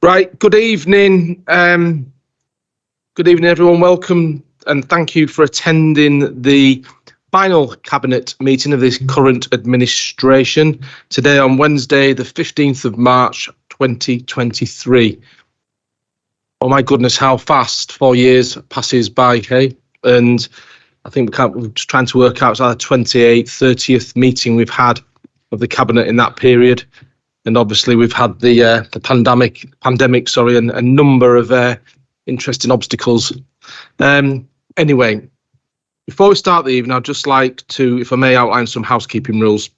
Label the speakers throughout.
Speaker 1: Right, good evening. Good evening, everyone. Welcome and thank you for attending the final Cabinet meeting of this current administration today on Wednesday, the 15th of March, 2023. Oh my goodness, how fast 4 years passes by, hey? And I think we're just trying to work out, it's our 28th, 30th meeting we've had of the Cabinet in that period. And obviously we've had the pandemic, and a number of interesting obstacles. Anyway, before we start the evening, I'd just like to, if I may, outline some housekeeping rules.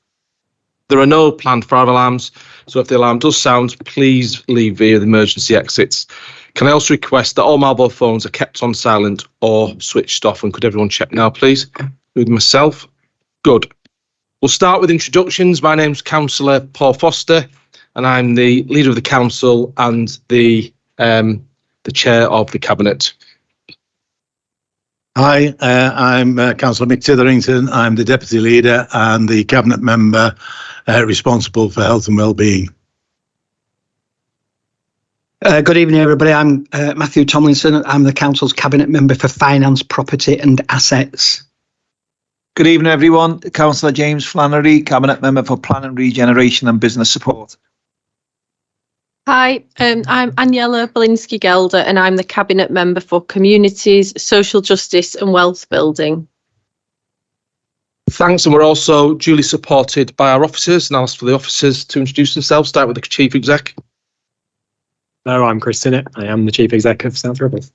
Speaker 1: There are no planned fire alarms, so if the alarm does sound, please leave via the emergency exits. Can I also request that all mobile phones are kept on silent or switched off? And could everyone check now, please? With myself. Good. We'll start with introductions. My name's Councillor Paul Foster, and I'm the Leader of the Council and the Chair of the Cabinet.
Speaker 2: Hi, I'm Councillor Mick Titherington. I'm the Deputy Leader and the Cabinet Member responsible for health and wellbeing.
Speaker 3: Good evening, everybody. I'm Matthew Tomlinson. I'm the Council's Cabinet Member for Finance, Property and Assets.
Speaker 4: Good evening, everyone. Councillor James Flannery, Cabinet Member for Planning, Regeneration and Business Support.
Speaker 5: Hi, I'm Aniela Belinsky-Gelder and I'm the Cabinet Member for Communities, Social Justice and Wealth Building.
Speaker 1: Thanks, and we're also duly supported by our officers, and I'll ask for the officers to introduce themselves. Start with the Chief Exec.
Speaker 6: Hello, I'm Chris Sinnott. I am the Chief Exec of South Ribbles.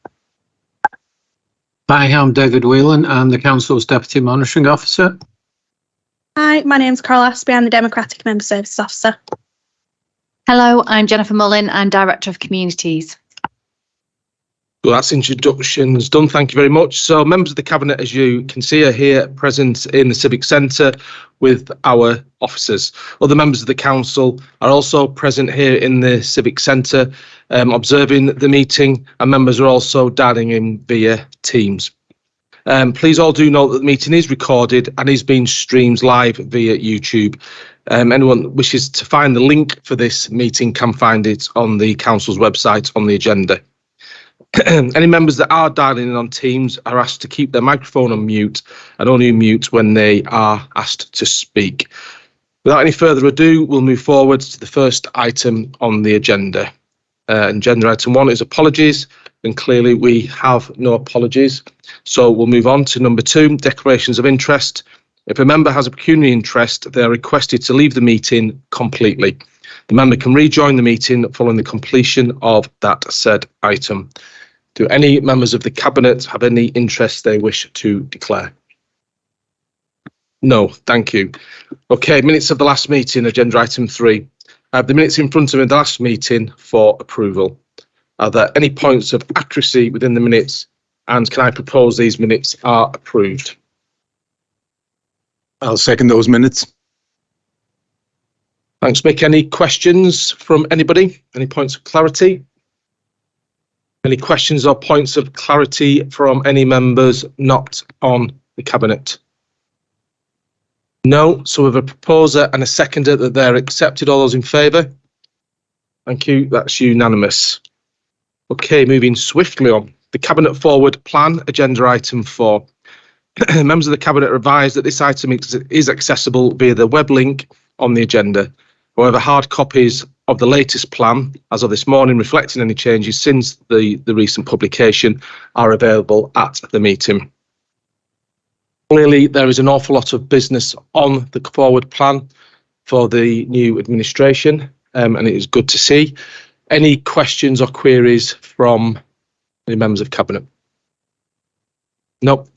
Speaker 7: Hi, I'm David Whelan. I'm the Council's Deputy Monitoring Officer.
Speaker 8: Hi, my name's Carol Aspie. I'm the Democratic Member Services Officer.
Speaker 9: Hello, I'm Jennifer Mullin. I'm Director of Communities.
Speaker 1: Well, that's introductions done. Thank you very much. So members of the Cabinet, as you can see, are here present in the Civic Centre with our officers. Other members of the Council are also present here in the Civic Centre observing the meeting, and members are also dialing in via Teams. Please all do note that the meeting is recorded and is being streamed live via YouTube. Anyone wishes to find the link for this meeting can find it on the Council's website on the agenda. Any members that are dialing in on Teams are asked to keep their microphone on mute and only mute when they are asked to speak. Without any further ado, we'll move forward to the first item on the agenda. Agenda item 1 is apologies, and clearly we have no apologies. So we'll move on to number 2, declarations of interest. If a member has a pecuniary interest, they are requested to leave the meeting completely. The member can rejoin the meeting following the completion of that said item. Do any members of the Cabinet have any interest they wish to declare? No, thank you. Okay, minutes of the last meeting, agenda item 3. I have the minutes in front of me of the last meeting for approval. Are there any points of accuracy within the minutes, and can I propose these minutes are approved?
Speaker 2: I'll second those minutes.
Speaker 1: Thanks, Mick. Any questions from anybody? Any points of clarity? Any questions or points of clarity from any members not on the Cabinet? No. So we have a proposer and a seconder that they're accepted. All those in favour? Thank you. That's unanimous. Okay, moving swiftly on. The Cabinet Forward Plan, agenda item 4. Members of the Cabinet are advised that this item is accessible via the web link on the agenda. However, hard copies of the latest plan, as of this morning, reflecting any changes since the recent publication, are available at the meeting. Clearly, there is an awful lot of business on the forward plan for the new administration, and it is good to see. Any questions or queries from any members of Cabinet? No.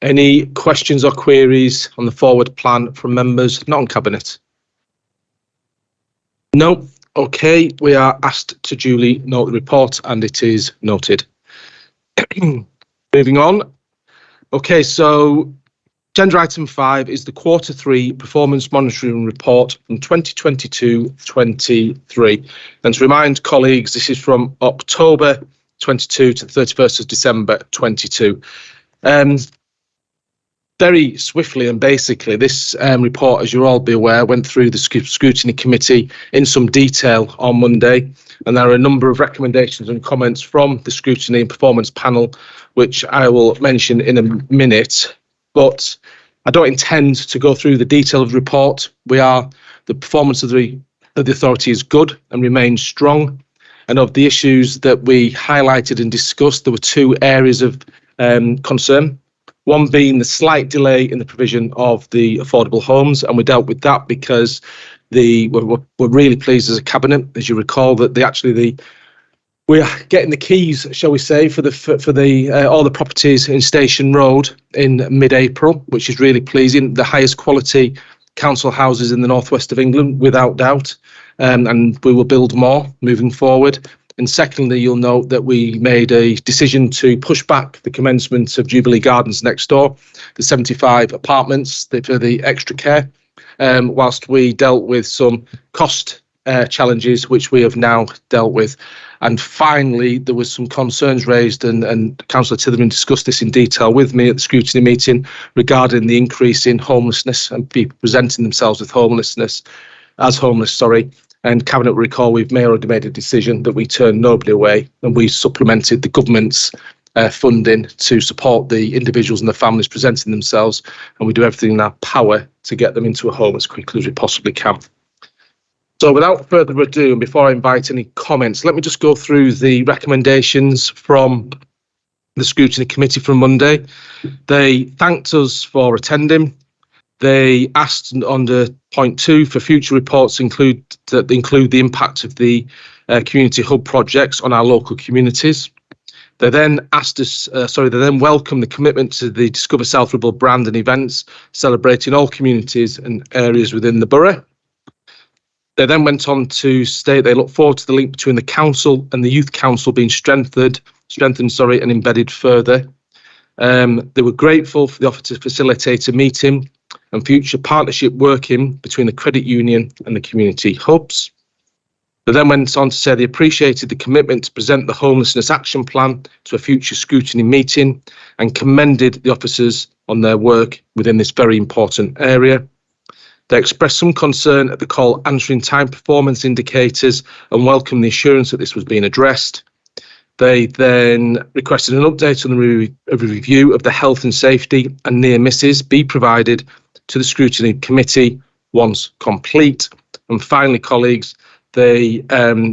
Speaker 1: Any questions or queries on the forward plan from members not on Cabinet? No. Okay, we are asked to duly note the report, and it is noted. Moving on. Okay, so agenda item 5 is the quarter 3 performance monitoring report from 2022-23. And to remind colleagues, this is from October 22 to the 31st of December 22. very swiftly and basically, this report, as you'll all be aware, went through the scrutiny committee in some detail on Monday, and there are a number of recommendations and comments from the scrutiny and performance panel, which I will mention in a minute. But I don't intend to go through the detail of the report. The performance of the authority is good and remains strong. And of the issues that we highlighted and discussed, there were two areas of concern. One being the slight delay in the provision of the affordable homes, and we dealt with that because we're really pleased as a cabinet, as you recall, that we are getting the keys, shall we say, for all the properties in Station Road in mid-April, which is really pleasing. The highest quality council houses in the northwest of England, without doubt, and we will build more moving forward. And secondly, you'll note that we made a decision to push back the commencement of Jubilee Gardens next door, the 75 apartments for the extra care, whilst we dealt with some cost challenges, which we have now dealt with. And finally, there was some concerns raised, and Councillor Titherman discussed this in detail with me at the scrutiny meeting regarding the increase in homelessness and people presenting themselves with homeless. And Cabinet will recall we've already made a decision that we turn nobody away, and we supplemented the government's funding to support the individuals and the families presenting themselves, and we do everything in our power to get them into a home as quickly as we possibly can. So without further ado, and before I invite any comments, let me just go through the recommendations from the scrutiny committee from Monday. They thanked us for attending. They asked under point 2 for future reports include the impact of the community hub projects on our local communities. They then welcomed the commitment to the Discover South Ribble brand and events, celebrating all communities and areas within the borough. They then went on to state they look forward to the link between the council and the youth council being strengthened, and embedded further. They were grateful for the offer to facilitate a meeting and future partnership working between the credit union and the community hubs. They then went on to say they appreciated the commitment to present the homelessness action plan to a future scrutiny meeting and commended the officers on their work within this very important area. They expressed some concern at the call answering time performance indicators and welcomed the assurance that this was being addressed. They then requested an update on the review of the health and safety and near misses be provided to the scrutiny committee once complete. And finally, colleagues, they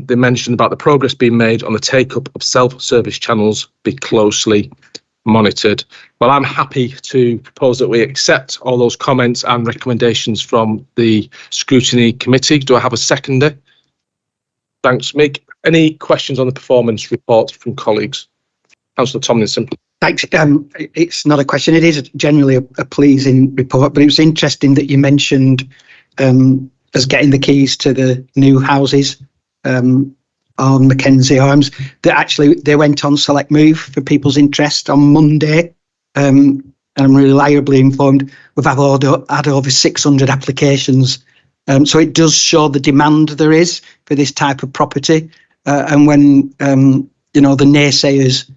Speaker 1: mentioned about the progress being made on the take-up of self-service channels be closely monitored. Well, I'm happy to propose that we accept all those comments and recommendations from the scrutiny committee. Do I have a seconder? Thanks, Mick. Any questions on the performance report from colleagues? Councillor Tomlinson.
Speaker 3: Thanks. It's not a question. It is generally a pleasing report, but it was interesting that you mentioned us getting the keys to the new houses on Mackenzie Arms. That actually they went on Select Move for people's interest on Monday. And I'm reliably informed we've had over 600 applications. So it does show the demand there is for this type of property. And when the naysayers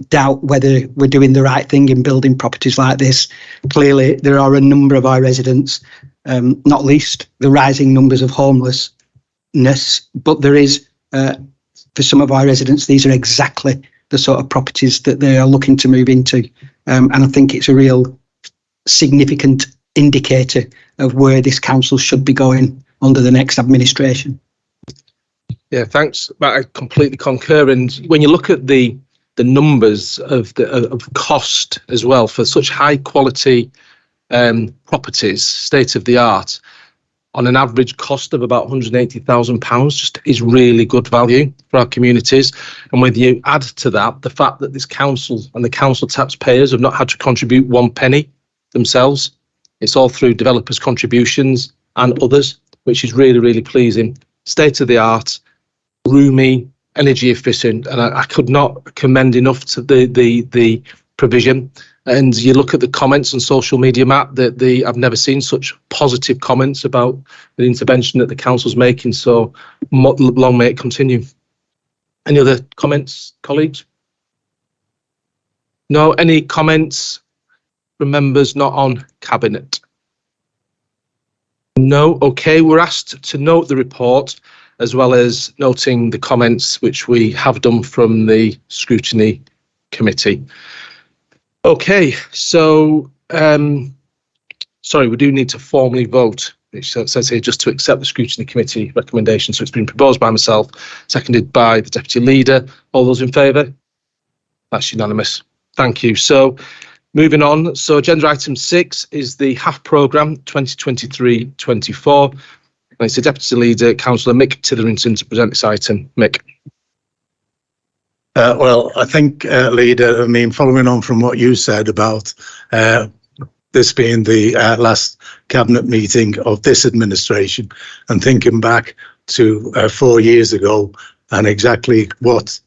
Speaker 3: doubt whether we're doing the right thing in building properties like this, clearly there are a number of our residents, not least the rising numbers of homelessness, but there is, for some of our residents, these are exactly the sort of properties that they are looking to move into. And I think it's a real significant indicator of where this council should be going under the next administration.
Speaker 1: Yeah, thanks. I completely concur. And when you look at the numbers of cost as well for such high quality properties, state of the art, on an average cost of about £180,000, just is really good value for our communities. And when you add to that the fact that this council and the council taxpayers have not had to contribute one penny themselves, it's all through developers' contributions and others, which is really, really pleasing. State of the art, roomy, energy efficient, and I could not commend enough to the provision. And you look at the comments on social media, Matt, I've never seen such positive comments about the intervention that the council's making. So long may it continue. Any other comments, colleagues? No, any comments from members not on Cabinet? No. Okay, we're asked to note the report as well as noting the comments which we have done from the Scrutiny Committee. Okay, so sorry, we do need to formally vote. It says here just to accept the Scrutiny Committee recommendation. So it's been proposed by myself, seconded by the Deputy Leader. All those in favour? That's unanimous. Thank you. So moving on. So agenda item 6 is the HAF programme 2023-24. And it's the Deputy Leader, Councillor Mick Titherington, to present this item. Mick.
Speaker 2: Well, I think, Leader, I mean, following on from what you said about this being the last Cabinet meeting of this administration, and thinking back to 4 years ago and exactly what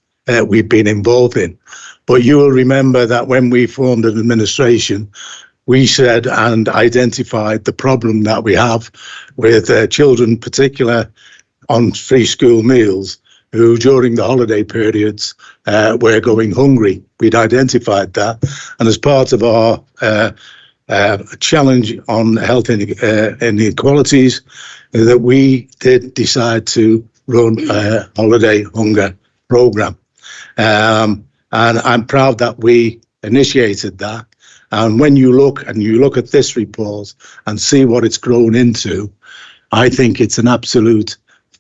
Speaker 2: we've been involved in. But you will remember that when we formed an administration, we said and identified the problem that we have with children, particular on free school meals, who during the holiday periods were going hungry. We'd identified that, and as part of our challenge on health inequalities, that we did decide to run a holiday hunger programme. And I'm proud that we initiated that. And when you look at this report and see what it's grown into, I think it's an absolute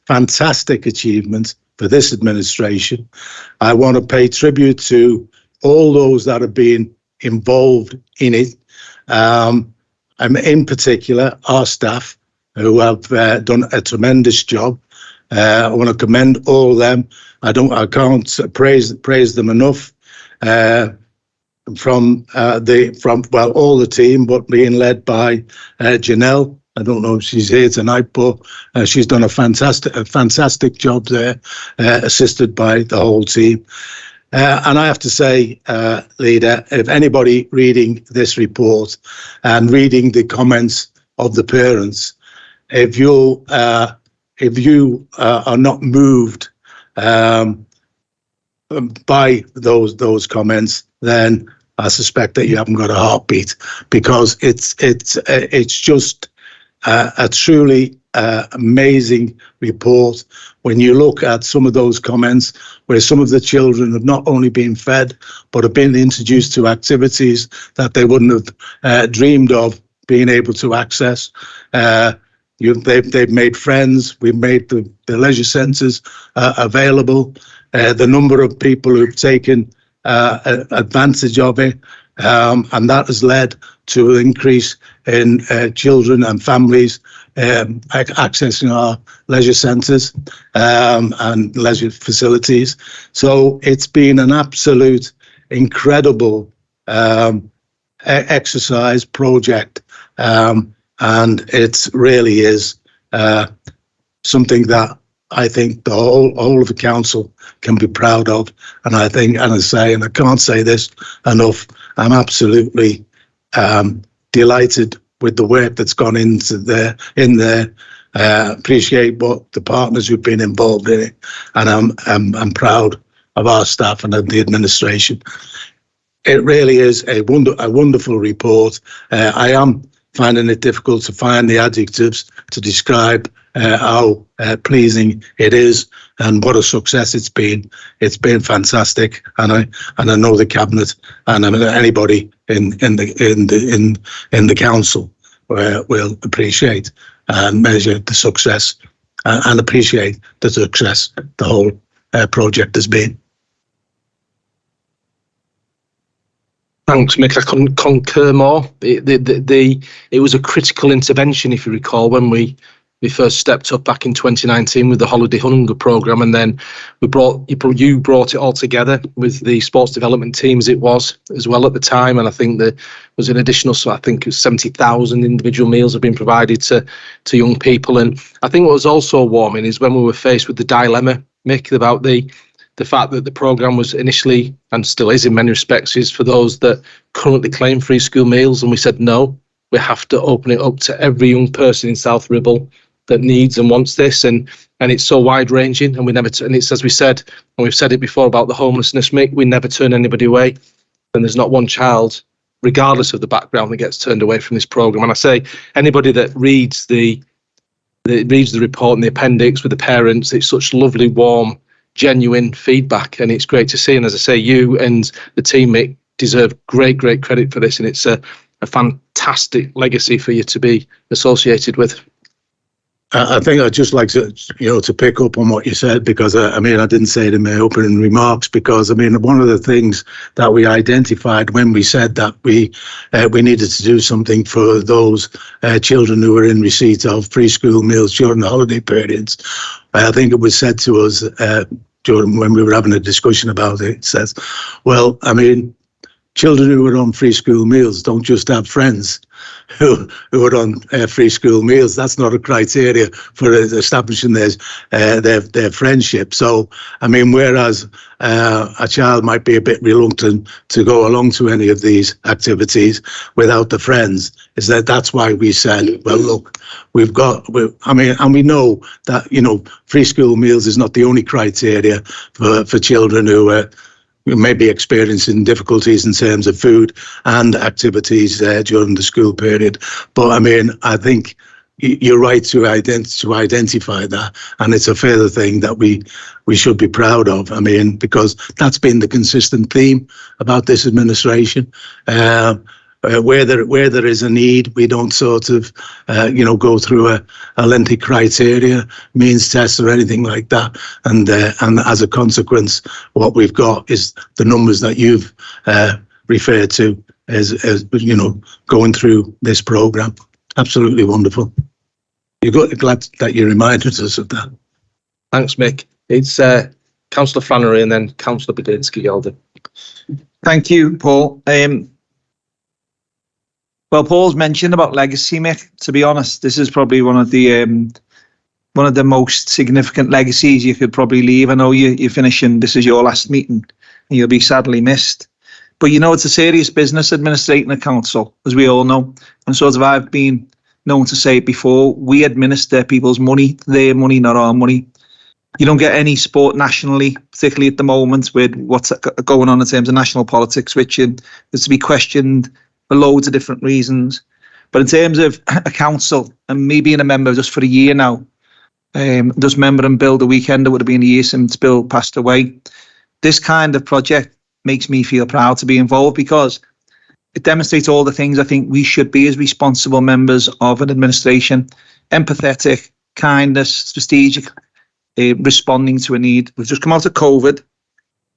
Speaker 2: fantastic achievement for this administration. I want to pay tribute to all those that have been involved in it. And in particular, our staff who have done a tremendous job. I want to commend all of them. I can't praise them enough. From all the team, but being led by Janelle. I don't know if she's here tonight, but she's done a fantastic job there, assisted by the whole team. And I have to say, Leader, if anybody reading this report and reading the comments of the parents, if you are not moved by those comments, then I suspect that you haven't got a heartbeat, because it's just a truly amazing report. When you look at some of those comments where some of the children have not only been fed, but have been introduced to activities that they wouldn't have dreamed of being able to access. They've made friends. We've made the leisure centres available. The number of people who've taken advantage of it, and that has led to an increase in children and families accessing our leisure centres and leisure facilities. So it's been an absolute incredible exercise project, and it really is something that I think the whole of the council can be proud of. And I think, and I can't say this enough, I'm absolutely delighted with the work that's gone into there. Appreciate what the partners who've been involved in it, and I'm proud of our staff and of the administration. It really is a wonderful report. I am finding it difficult to find the adjectives to describe how pleasing it is and what a success it's been. It's been fantastic, and I know the cabinet and anybody in the council will appreciate and measure the success and appreciate the success the whole project has been.
Speaker 1: Thanks, Mick. I couldn't concur more. It was a critical intervention, if you recall, when we first stepped up back in 2019 with the Holiday Hunger programme, and then you brought it all together with the sports development teams. It was as well at the time, and I think there was an additional, so I think it was 70,000 individual meals have been provided to young people. And I think what was also warming is when we were faced with the dilemma, Mick, about the fact that the programme was initially, and still is in many respects, is for those that currently claim free school meals, and we said no, we have to open it up to every young person in South Ribble that needs and wants this, and it's so wide ranging, and we never and it's, as we said, and we've said it before about the homelessness, Mick, we never turn anybody away, and there's not one child regardless of the background, that gets turned away from this programme. And I say, anybody that reads the report and the appendix with the parents, it's such lovely, warm, genuine feedback, and it's great to see. And as I say, you and the team, Mick, deserve great credit for this, and it's a fantastic legacy for you to be associated with.
Speaker 2: I think I'd just like to, to pick up on what you said, because I didn't say it in my opening remarks, because one of the things that we identified when we said that we needed to do something for those children who were in receipt of free school meals during the holiday periods. I think it was said to us when we were having a discussion about it. It says, well, children who are on free school meals don't just have friends who are on free school meals. That's not a criteria for establishing their friendship. So, whereas a child might be a bit reluctant to go along to any of these activities without the friends, that's why we said, well, look, and we know that, free school meals is not the only criteria for children who may be experiencing difficulties in terms of food and activities during the school period. But I think you're right to identify that, and it's a further thing that we should be proud of. Because that's been the consistent theme about this administration. Where there is a need, we don't sort of, go through a lengthy criteria, means test or anything like that. And as a consequence, what we've got is the numbers that you've referred to as going through this programme. Absolutely wonderful. Glad that you reminded us of that.
Speaker 1: Thanks, Mick. It's Councillor Flannery and then Councillor Bedinsky-Gelder.
Speaker 4: Thank you, Paul. Well, Paul's mentioned about legacy, Mick. To be honest, this is probably one of the most significant legacies you could probably leave. I know you're finishing. This is your last meeting, and you'll be sadly missed. But it's a serious business administrating a council, as we all know. And sort of I've been known to say it before. We administer people's money, their money, not our money. You don't get any support nationally, particularly at the moment with what's going on in terms of national politics, which is to be questioned for loads of different reasons. But in terms of a council, and me being a member just for a year now, just remembering Bill the weekend, it would have been a year since Bill passed away. This kind of project makes me feel proud to be involved, because it demonstrates all the things I think we should be as responsible members of an administration: empathetic, kindness, strategic, responding to a need. We've just come out of COVID.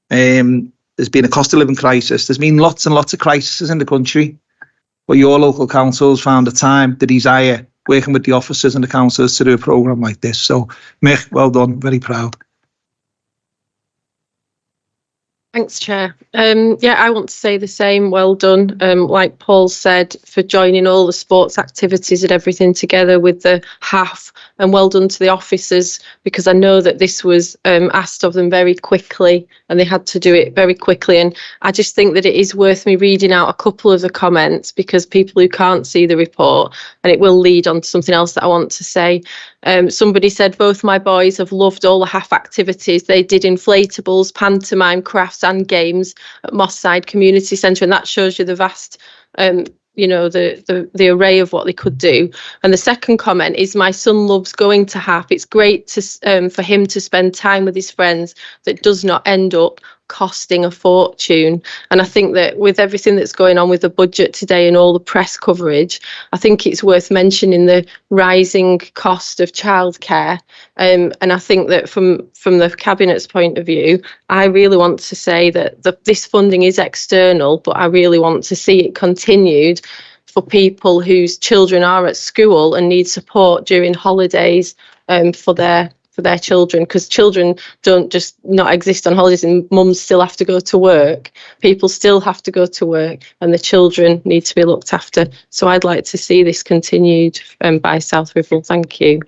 Speaker 4: There's been a cost of living crisis. There's been lots and lots of crises in the country. But your local councils found the time, the desire, working with the officers and the councillors to do a programme like this. So, Mick, well done. Very proud.
Speaker 5: Thanks, Chair. I want to say the same. Well done. Like Paul said, for joining all the sports activities and everything together with the HAF, and well done to the officers, because I know that this was asked of them very quickly and they had to do it very quickly. And I just think that it is worth me reading out a couple of the comments, because people who can't see the report, and it will lead on to something else that I want to say. Somebody said, both my boys have loved all the HAF activities. They did inflatables, pantomime, crafts and games at Moss Side Community Centre, and that shows you the vast the array of what they could do. And the second comment is, my son loves going to HAF. It's great to for him to spend time with his friends that does not end up costing a fortune. And I think that with everything that's going on with the budget today and all the press coverage, I think it's worth mentioning the rising cost of childcare. And I think that from the Cabinet's point of view, I really want to say that this funding is external, but I really want to see it continued for people whose children are at school and need support during holidays for their children, because children don't just not exist on holidays, and mums still have to go to work. People still have to go to work, and the children need to be looked after. So I'd like to see this continued by South Ribble. Thank you.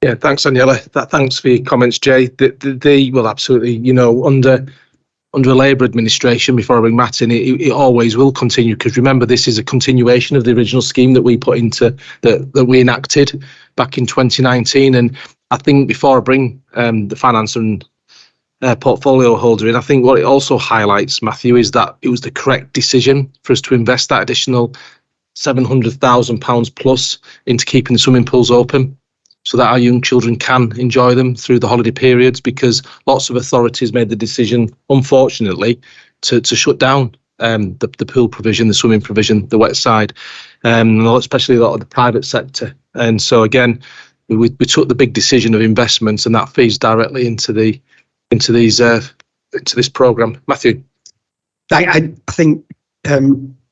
Speaker 1: Yeah, thanks, Daniela. Thanks for your comments, Jay. They will absolutely, under a Labour administration, before I bring Matt in, it always will continue, because remember, this is a continuation of the original scheme that we put into, that we enacted back in 2019. And I think before I bring the finance and portfolio holder in. I think what it also highlights, Matthew, is that it was the correct decision for us to invest that additional £700,000 plus into keeping the swimming pools open, so that our young children can enjoy them through the holiday periods, because lots of authorities made the decision, unfortunately, to shut down the pool provision, the swimming provision, the wet side, especially a lot of the private sector. And so again, we took the big decision of investments, and that feeds directly into this programme. Matthew?
Speaker 3: I think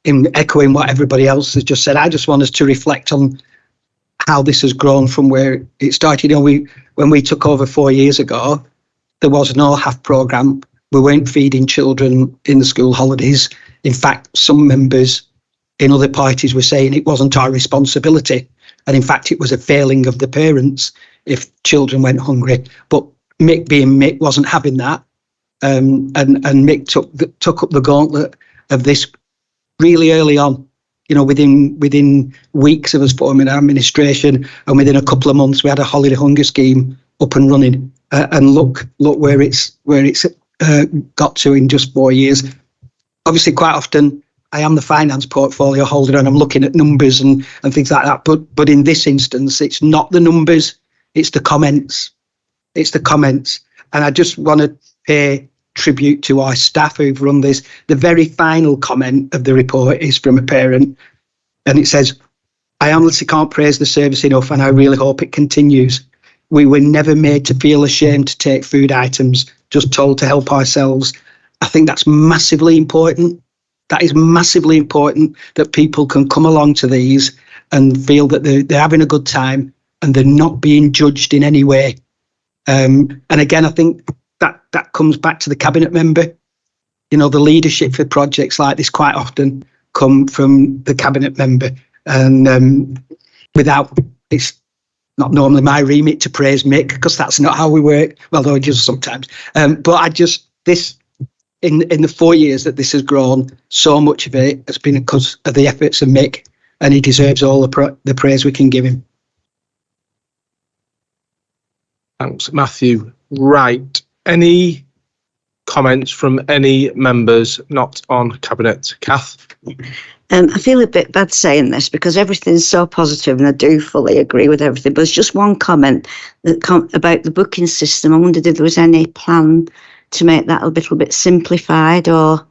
Speaker 3: in echoing what everybody else has just said, I just want us to reflect on how this has grown from where it started. When we took over 4 years ago, there was no HAF programme. We weren't feeding children in the school holidays. In fact, some members in other parties were saying it wasn't our responsibility. And in fact, it was a failing of the parents if children went hungry. But Mick, being Mick, wasn't having that. And Mick took up the gauntlet of this really early on. Within weeks of us forming our administration, and within a couple of months, we had a holiday hunger scheme up and running. And look where it's got to in just 4 years. Obviously, quite often I am the finance portfolio holder, and I'm looking at numbers and things like that. But in this instance, it's not the numbers; it's the comments. It's the comments, and I just want to pay tribute to our staff who've run this. The very final comment of the report is from a parent, and it says, "I honestly can't praise the service enough, and I really hope it continues. We were never made to feel ashamed to take food items, just told to help ourselves." I think that's massively important. That is massively important, that people can come along to these and feel that they're having a good time and they're not being judged in any way. And again, I think that comes back to the cabinet member. The leadership for projects like this quite often come from the cabinet member, and it's not normally my remit to praise Mick, because that's not how we work. Well, though it does sometimes. But in the 4 years that this has grown, so much of it has been because of the efforts of Mick, and he deserves all the praise we can give him.
Speaker 1: Thanks, Matthew. Right. Any comments from any members not on Cabinet? Kath?
Speaker 10: I feel a bit bad saying this because everything's so positive and I do fully agree with everything. But there's just one comment about the booking system. I wondered if there was any plan to make that a little bit simplified or...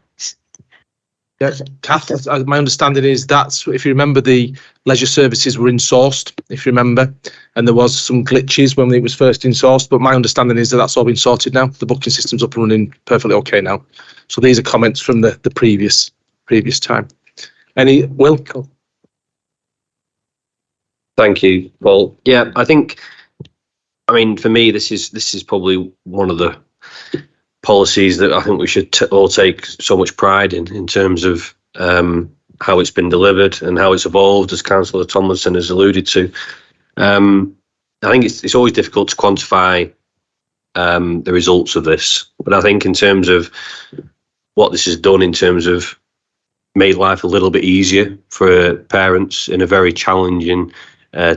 Speaker 1: Yeah, Kath, my understanding is that's, if you remember, the leisure services were insourced, if you remember, and there was some glitches when it was first insourced, but my understanding is that that's all been sorted now. The booking system's up and running perfectly okay now. So these are comments from the previous time. Any, Will?
Speaker 11: Thank you, Paul. Yeah, I mean, for me, this is probably one of the policies that I think we should all take so much pride in terms of how it's been delivered and how it's evolved, as Councillor Tomlinson has alluded to. I think it's always difficult to quantify the results of this, but I think in terms of what this has done in terms of made life a little bit easier for parents in a very challenging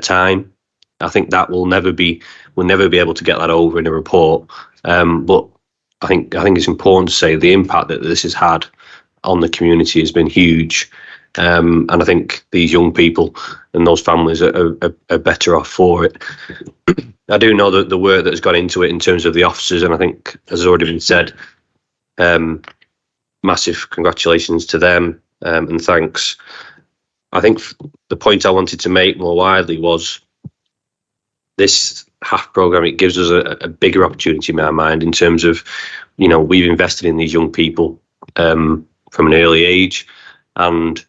Speaker 11: time, I think that we'll never be able to get that over in a report. But I think it's important to say the impact that this has had on the community has been huge, and I think these young people and those families are better off for it. I do know that the work that has gone into it in terms of the officers, and I think, as has already been said, massive congratulations to them, and thanks. I think the point I wanted to make more widely was this HAF programme, it gives us a bigger opportunity in my mind in terms of, we've invested in these young people from an early age, and,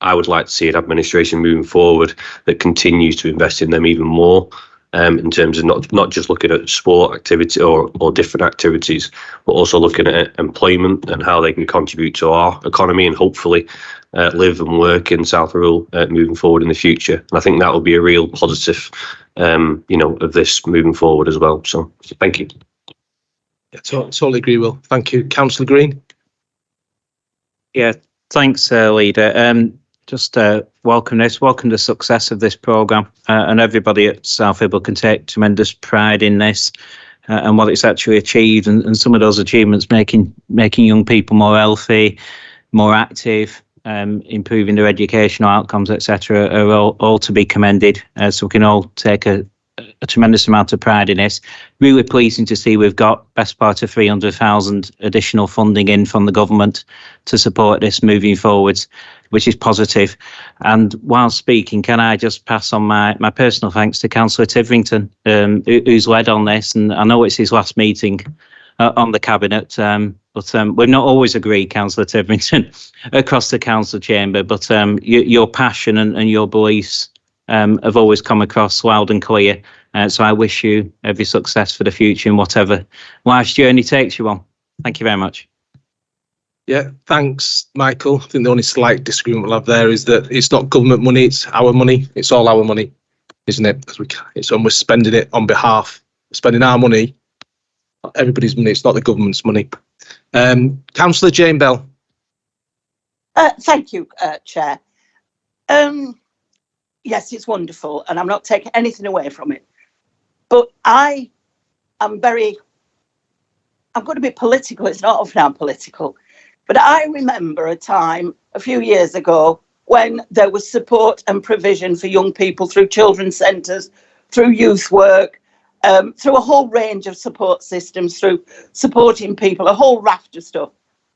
Speaker 11: I would like to see an administration moving forward that continues to invest in them even more, in terms of not just looking at sport activity or different activities, but also looking at employment and how they can contribute to our economy and hopefully live and work in South Wirral moving forward in the future. And I think that will be a real positive of this moving forward as well. So thank you.
Speaker 1: Yeah, totally agree, Will. Thank you. Councillor Green?
Speaker 12: Yeah, thanks, Leader. Just welcome the success of this programme, and everybody at South Wirral can take tremendous pride in this. and what it's actually achieved, and some of those achievements making young people more healthy, more active, improving their educational outcomes, etc., are all to be commended. So we can all take a tremendous amount of pride in this. Really pleasing to see we've got best part of 300,000 additional funding in from the government to support this moving forwards, which is positive. And while speaking, can I just pass on my personal thanks to Councillor Tiverington, who's led on this, and I know it's his last meeting on the Cabinet, but we've not always agreed, Councillor Tiverington, across the Council chamber, but your passion and your beliefs have always come across loud and clear. So I wish you every success for the future in whatever life's journey takes you on. Thank you very much.
Speaker 1: Yeah, thanks, Michael. I think the only slight disagreement we'll have there is that it's not government money, it's our money. It's all our money, isn't it? Because we're spending it on behalf, spending our money, not everybody's money, it's not the government's money. Councillor Jane Bell.
Speaker 13: Thank you, Chair. Yes, it's wonderful, and I'm not taking anything away from it. But I'm going to be political. It's not often I'm political. But I remember a time a few years ago when there was support and provision for young people through children's centres, through youth work, through a whole range of support systems, through supporting people, a whole raft of stuff.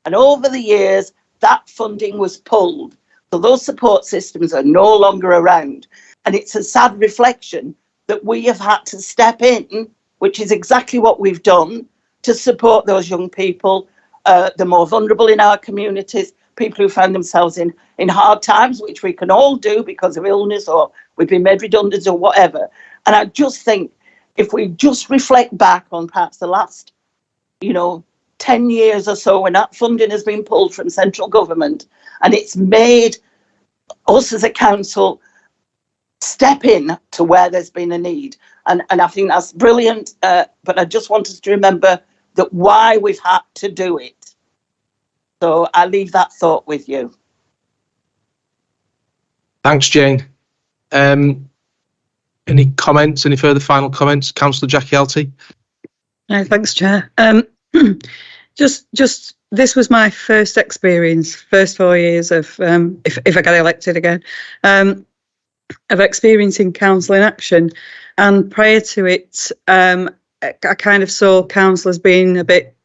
Speaker 13: And over the years, that funding was pulled. So those support systems are no longer around. And it's a sad reflection that we have had to step in, which is exactly what we've done, to support those young people, the more vulnerable in our communities, people who found themselves in hard times, which we can all do because of illness or we've been made redundant or whatever. And I just think if we just reflect back on perhaps the last, 10 years or so when that funding has been pulled from central government, and it's made us as a council step in to where there's been a need. And I think that's brilliant, but I just want us to remember that why we've had to do it. So I leave that thought with you.
Speaker 1: Thanks, Jane. Any comments, any further final comments? Councillor Jackie Elty.
Speaker 14: Thanks, Chair. Just this was my first experience, first 4 years of, if I get elected again, of experiencing council in action. And prior to it, I kind of saw council as being a bit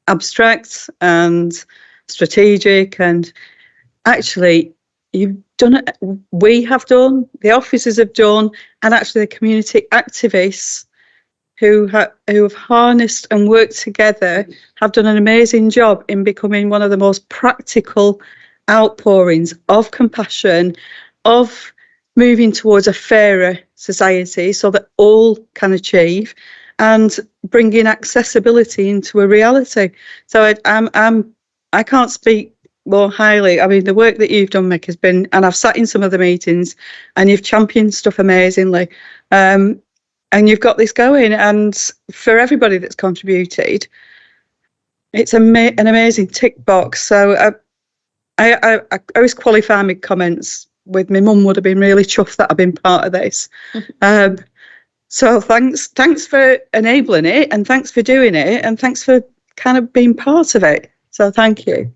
Speaker 14: abstract and strategic, and actually you've done it, we have done, the officers have done, and actually the community activists who have harnessed and worked together have done an amazing job in becoming one of the most practical outpourings of compassion, of moving towards a fairer society so that all can achieve, and bringing accessibility into a reality. So I can't speak more highly. I mean, the work that you've done, Mick, has been, and I've sat in some of the meetings, and you've championed stuff amazingly. And you've got this going, and for everybody that's contributed, it's an amazing tick box. So I always qualify my comments with my mum would have been really chuffed that I've been part of this. So thanks for enabling it, and thanks for doing it, and thanks for kind of being part of it. So thank you.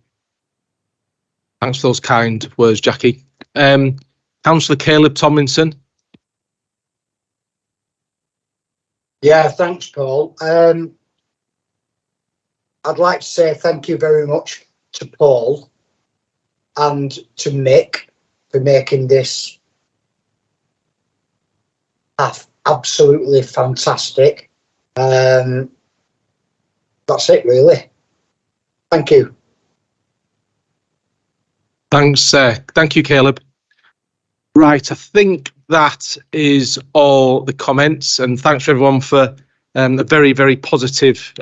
Speaker 1: Thanks for those kind words, Jackie. Councillor Caleb Tomlinson.
Speaker 15: Yeah, thanks, Paul. I'd like to say thank you very much to Paul and to Mick for making this absolutely fantastic. That's it, really. Thank you.
Speaker 1: Thanks. Thank you, Caleb. Right, I think that is all the comments, and thanks for everyone for a very, very positive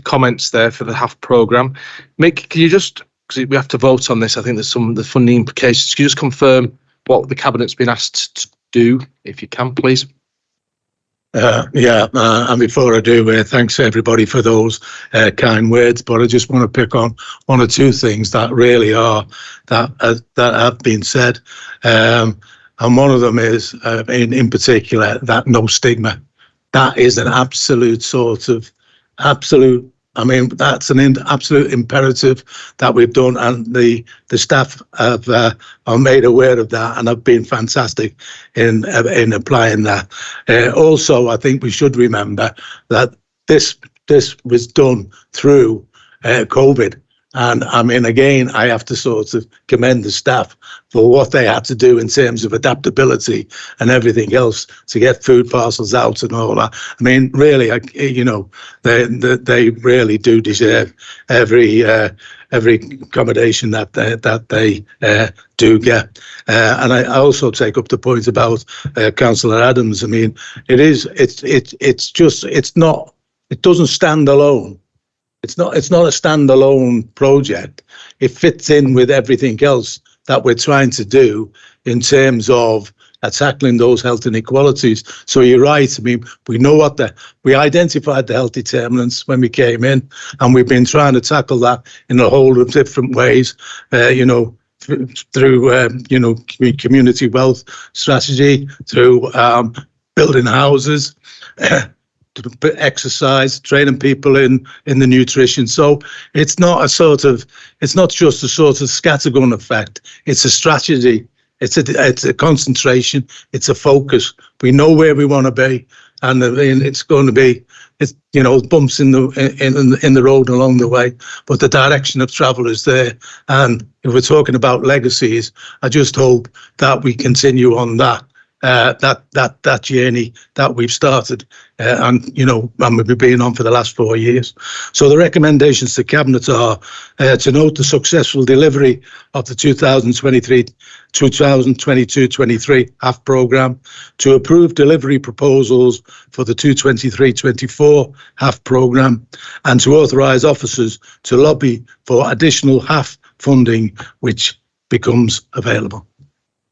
Speaker 1: comments there for the HAF programme. Mick, can you just, because we have to vote on this, I think there's some of the funding implications, can you just confirm what the Cabinet's been asked to do, if you can, please?
Speaker 2: And before I do, thanks everybody for those kind words, but I just want to pick on one or two things that really are, that have been said. And one of them is, in particular, that no stigma. that is an absolute I mean, that's an absolute imperative that we've done, and the staff are made aware of that and have been fantastic in applying that. Also, I think we should remember that this was done through COVID. And I mean, again, I have to sort of commend the staff for what they had to do in terms of adaptability and everything else to get food parcels out and all that. I mean, really, they really do deserve every accommodation that they do get. And I also take up the point about Councillor Adams. I mean, it doesn't stand alone. It's not a standalone project. It fits in with everything else that we're trying to do in terms of tackling those health inequalities. So you're right. I mean, we identified the health determinants when we came in, and we've been trying to tackle that in a whole of different ways. Through community wealth strategy, through building houses. Exercise, training people in the nutrition. So it's not just a sort of scattergun effect. It's a strategy. It's a concentration. It's a focus. We know where we want to be, and it's going to be bumps in the road along the way. But the direction of travel is there. And if we're talking about legacies, I just hope that we continue on that journey that we've started, and we've been on for the last 4 years. So the recommendations to Cabinet are to note the successful delivery of the 2022-23 HAF programme, to approve delivery proposals for the 2023-24 HAF programme, and to authorise officers to lobby for additional HAF funding which becomes available.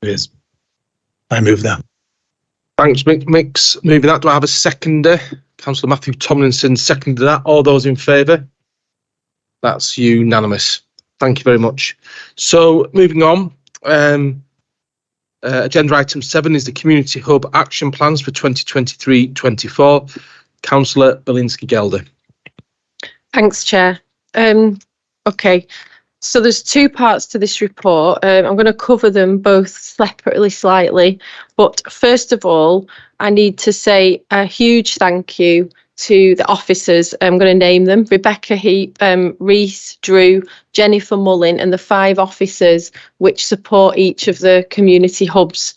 Speaker 2: Yes. I move that.
Speaker 1: Thanks, Mix. Moving that, do I have a seconder? Councillor Matthew Tomlinson seconded that. All those in favour? That's unanimous. Thank you very much. So moving on, agenda item 7 is the Community Hub Action Plans for 2023-24. Councillor Belinsky-Gelder.
Speaker 5: Thanks, Chair. Okay. So there's 2 parts to this report. I'm going to cover them both separately slightly. But first of all, I need to say a huge thank you to the officers. I'm going to name them: Rebecca Heap, Reese, Drew, Jennifer Mullin, and the 5 officers which support each of the community hubs.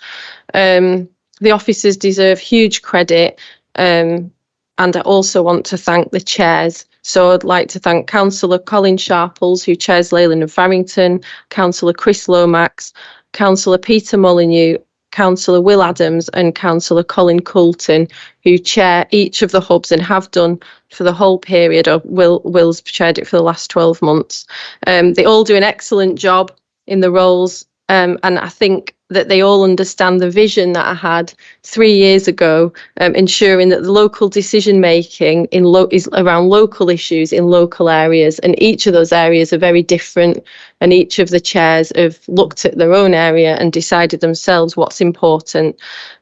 Speaker 5: The officers deserve huge credit. And I also want to thank the chairs. So I'd like to thank Councillor Colin Sharples, who chairs Leyland and Farrington, Councillor Chris Lomax, Councillor Peter Molyneux, Councillor Will Adams, and Councillor Colin Coulton, who chair each of the hubs and have done for the whole period. Will's chaired it for the last 12 months. They all do an excellent job in the roles, and I think that they all understand the vision that I had 3 years ago, ensuring that the local decision making is around local issues in local areas, and each of those areas are very different, and each of the chairs have looked at their own area and decided themselves what's important.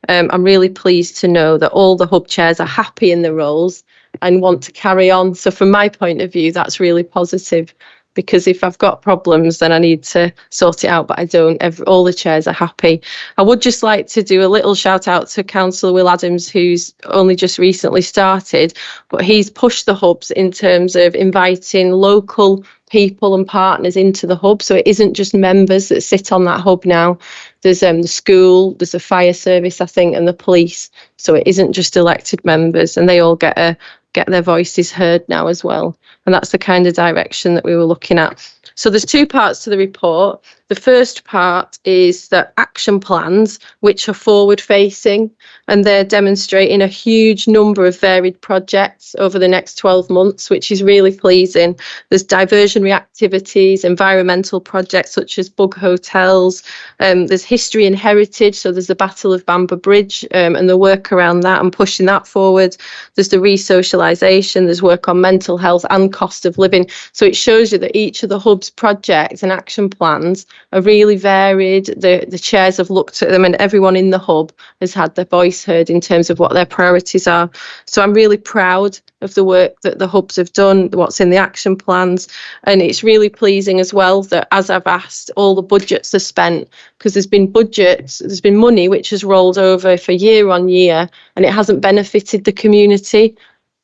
Speaker 5: I'm really pleased to know that all the hub chairs are happy in the roles and want to carry on. So from my point of view, that's really positive, because if I've got problems, then I need to sort it out, but I don't. All the chairs are happy. I would just like to do a little shout out to Councillor Will Adams, who's only just recently started, but he's pushed the hubs in terms of inviting local people and partners into the hub. So it isn't just members that sit on that hub now. There's the school, there's the fire service, I think, and the police. So it isn't just elected members, and they all get their voices heard now as well. And that's the kind of direction that we were looking at. So there's 2 parts to the report. The first part is the action plans, which are forward facing, and they're demonstrating a huge number of varied projects over the next 12 months, which is really pleasing. There's diversionary activities, environmental projects such as bug hotels, there's history and heritage, so there's the Battle of Bamber Bridge and the work around that and pushing that forward. There's the re-socialisation, there's work on mental health and cost of living. So it shows you that each of the hub's projects and action plans are really varied. The chairs have looked at them, and everyone in the hub has had their voice heard in terms of what their priorities are. So I'm really proud of the work that the hubs have done, what's in the action plans. And it's really pleasing as well that, as I've asked, all the budgets are spent, because there's been money which has rolled over for year on year, and it hasn't benefited the community.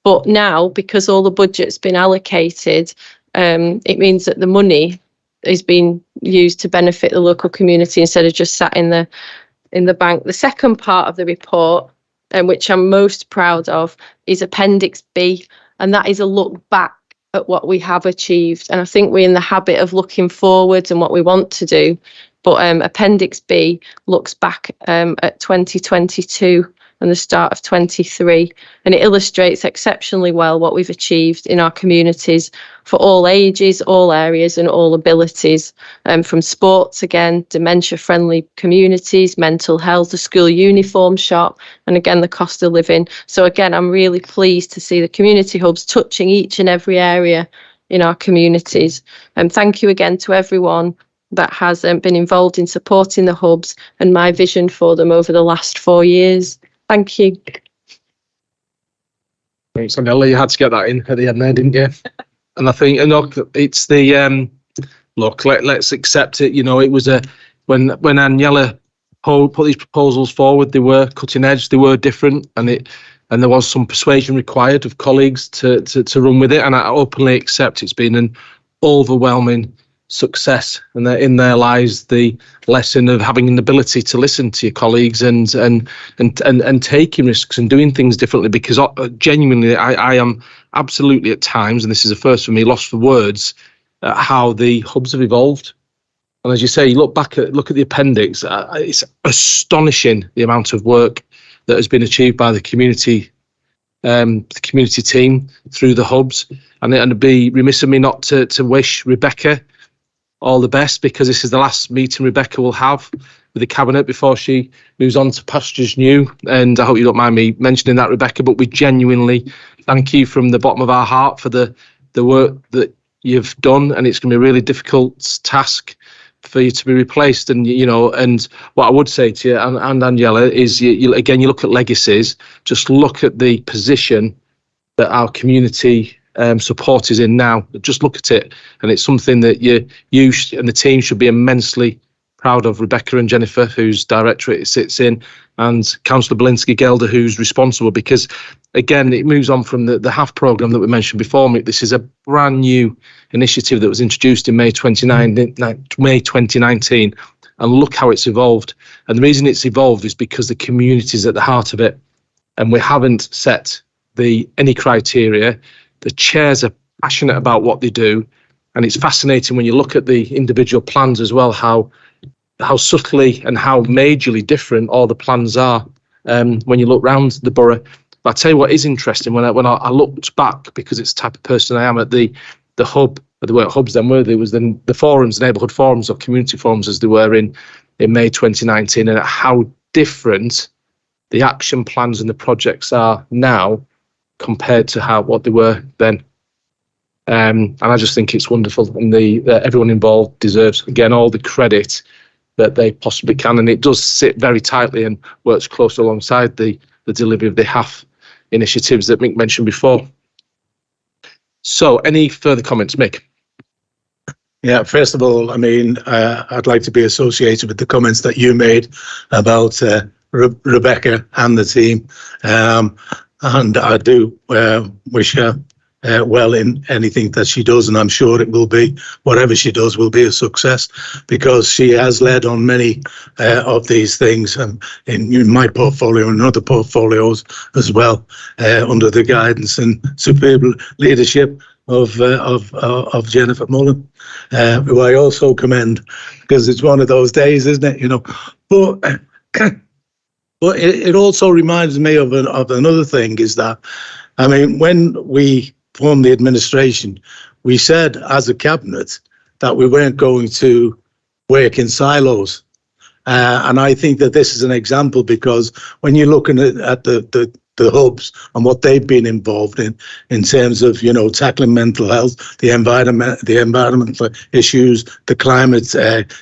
Speaker 5: But now, because all the budget's been allocated, it means that the money is being used to benefit the local community instead of just sat in the bank. The second part of the report, which I'm most proud of, is Appendix B, and that is a look back at what we have achieved. And I think we're in the habit of looking forwards and what we want to do, but Appendix B looks back at 2022 and the start of 23, and it illustrates exceptionally well what we've achieved in our communities for all ages, all areas and all abilities, from sports, again, dementia-friendly communities, mental health, the school uniform shop, and again, the cost of living. So again, I'm really pleased to see the community hubs touching each and every area in our communities. And thank you again to everyone that has been involved in supporting the hubs and my vision for them over the last 4 years. Thank you.
Speaker 1: Thanks, Aniela. You had to get that in at the end there, didn't you? And I think, it's the let's accept it. You know, it was when Aniela put these proposals forward, they were cutting edge, they were different, and there was some persuasion required of colleagues to run with it. And I openly accept it's been an overwhelming success, and that in there lies the lesson of having an ability to listen to your colleagues and taking risks and doing things differently, because genuinely I am absolutely at times, and this is a first for me, lost for words at how the hubs have evolved. And as you say, you look at the appendix, it's astonishing the amount of work that has been achieved by the community team through the hubs, and it'd be remiss of me not to wish Rebecca all the best, because this is the last meeting Rebecca will have with the cabinet before she moves on to pastures new. And I hope you don't mind me mentioning that, Rebecca, but we genuinely thank you from the bottom of our heart for the work that you've done, and it's going to be a really difficult task for you to be replaced. And and what I would say to you and Aniela is, you look at legacies, just look at the position that our community support is in now. Just look at it, and it's something that you and the team should be immensely proud of. Rebecca and Jennifer, whose directorate it sits in, and Councillor Belinsky-Gelder, who's responsible, because again, it moves on from the HAF programme that we mentioned before. This is a brand new initiative that was introduced in May 2019, and look how it's evolved. And the reason it's evolved is because the community is at the heart of it, and we haven't set any criteria. The chairs are passionate about what they do, and it's fascinating when you look at the individual plans as well, how subtly and how majorly different all the plans are when you look round the borough. But I tell you what is interesting, when I looked back, because it's the type of person I am, at the hub, or they weren't hubs then, were they? It was the forums, neighbourhood forums or community forums as they were in May 2019, and how different the action plans and the projects are now compared to what they were then. And I just think it's wonderful, and everyone involved deserves, again, all the credit that they possibly can, and it does sit very tightly and works close alongside the delivery of the HAF initiatives that Mick mentioned before. So any further comments, Mick?
Speaker 2: Yeah, first of all, I'd like to be associated with the comments that you made about Rebecca and the team. And I do wish her well in anything that she does, and I'm sure whatever she does will be a success, because she has led on many of these things, in my portfolio and other portfolios as well, under the guidance and superb leadership of Jennifer Mullen, who I also commend, because it's one of those days, isn't it? But it also reminds me of another thing, is that, when we formed the administration, we said as a cabinet that we weren't going to work in silos. And I think that this is an example, because when you're looking at the the hubs and what they've been involved in terms of, you know, tackling mental health, the environmental issues, the climate,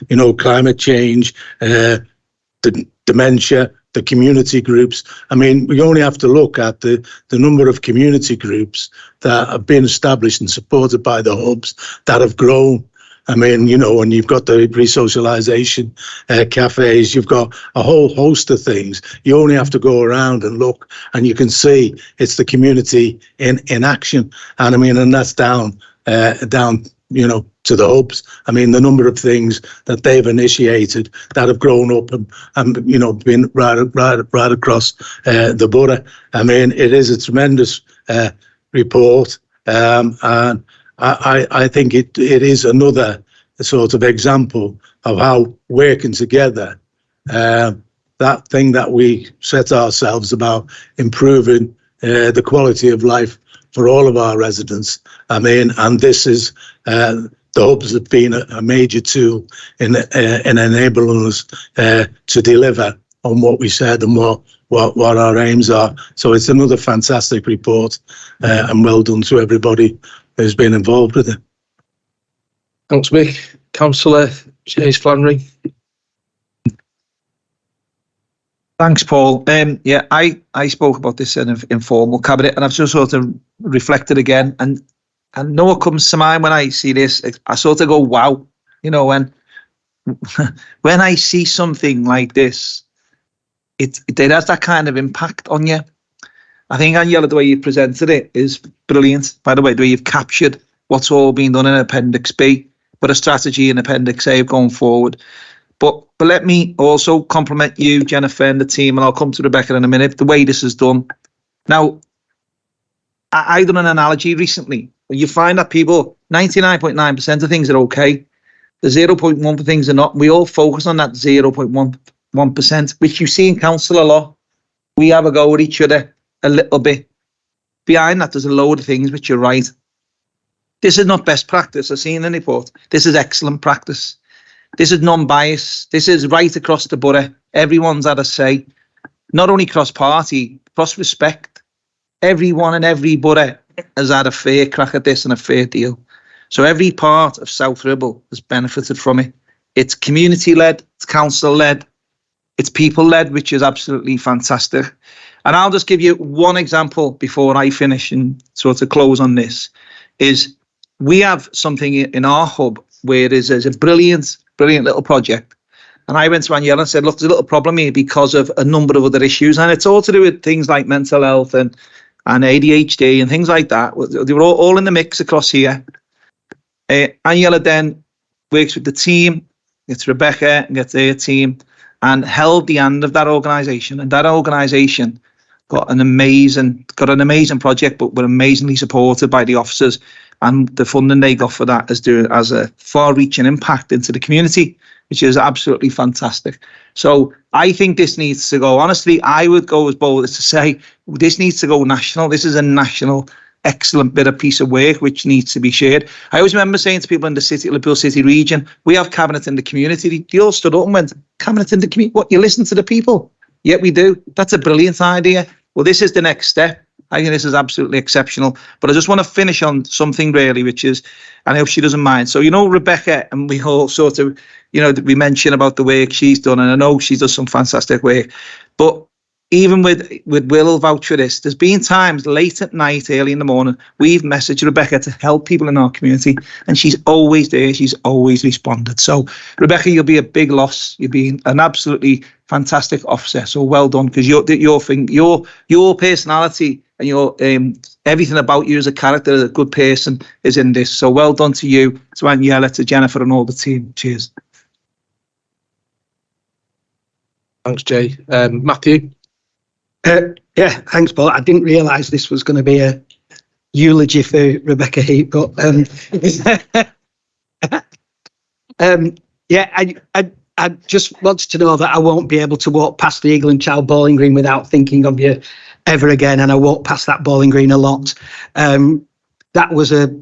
Speaker 2: you know, climate change, the dementia, the community groups. I mean, we only have to look at the number of community groups that have been established and supported by the hubs that have grown. I mean, you know, and you've got the re-socialisation cafes, you've got a whole host of things. You only have to go around and look, and you can see it's the community in action. And I mean, and that's down, you know, to the hubs. I mean, the number of things that they've initiated that have grown up and you know, been right across the border. I mean, it is a tremendous report, and I think it is another sort of example of how working together, that thing that we set ourselves about improving the quality of life for all of our residents. I mean, and this is the hubs have been a major tool in enabling us to deliver on what we said and what our aims are. So it's another fantastic report, and well done to everybody who's been involved with it.
Speaker 1: Thanks, Mick. Councillor James Flannery.
Speaker 4: Thanks, Paul. Yeah, I spoke about this in an informal cabinet, and I've just sort of reflected again, and know what comes to mind when I see this. I sort of go, wow, you know, when I see something like this, it has that kind of impact on you. I think, Aniela, the way you presented it is brilliant. By the way, the way you've captured what's all been done in Appendix B, but a strategy in Appendix A going forward. But let me also compliment you, Jennifer, and the team, and I'll come to Rebecca in a minute, the way this is done. Now, I've done an analogy recently. You find that people, 99.9% of things are okay. The 0.1% of things are not. We all focus on that 0.1%, which you see in council a lot. We have a go at each other a little bit. Behind that, there's a load of things which are right. This is not best practice. I've seen the report. This is excellent practice. This is non-bias. This is right across the borough. Everyone's had a say, not only cross-party, cross-respect. Everyone in every borough has had a fair crack at this and a fair deal. So every part of South Ribble has benefited from it. It's community-led, it's council-led, it's people-led, which is absolutely fantastic. And I'll just give you one example before I finish and sort of close on this, is we have something in our hub where there's a brilliant little project. And I went to Aniela and said, look, there's a little problem here because of a number of other issues. And it's all to do with things like mental health and ADHD and things like that. They were all in the mix across here. Aniela then works with the team, gets Rebecca and gets their team, and held the hand of that organisation. And that organisation got an amazing project, but were amazingly supported by the officers. And the funding they got for that as a far-reaching impact into the community, which is absolutely fantastic. So I think this needs to go. Honestly, I would go as bold as to say this needs to go national. This is a national, excellent bit of piece of work which needs to be shared. I always remember saying to people in the city, Liverpool City region, we have cabinet in the community. They all stood up and went, cabinet in the community? What, you listen to the people? Yeah, we do. That's a brilliant idea. Well, this is the next step. I think this is absolutely exceptional. But I just want to finish on something really, which is, and I hope she doesn't mind. So, you know, Rebecca, and we all sort of, you know, we mention about the work she's done, and I know she does some fantastic work. But even with Will vouch for this, there's been times late at night, early in the morning, we've messaged Rebecca to help people in our community, and she's always there. She's always responded. So, Rebecca, you'll be a big loss. You've been an absolutely fantastic officer. So well done, because your personality and your everything about you as a character, as a good person, is in this. So well done to you, to Aniela, to Jennifer, and all the team. Cheers.
Speaker 1: Thanks, Jay. Matthew.
Speaker 3: Yeah, thanks, Paul. I didn't realise this was going to be a eulogy for Rebecca Heat, but yeah, I just wanted to know that I won't be able to walk past the Eagle and Child Bowling Green without thinking of you ever again, and I walk past that bowling green a lot. That was a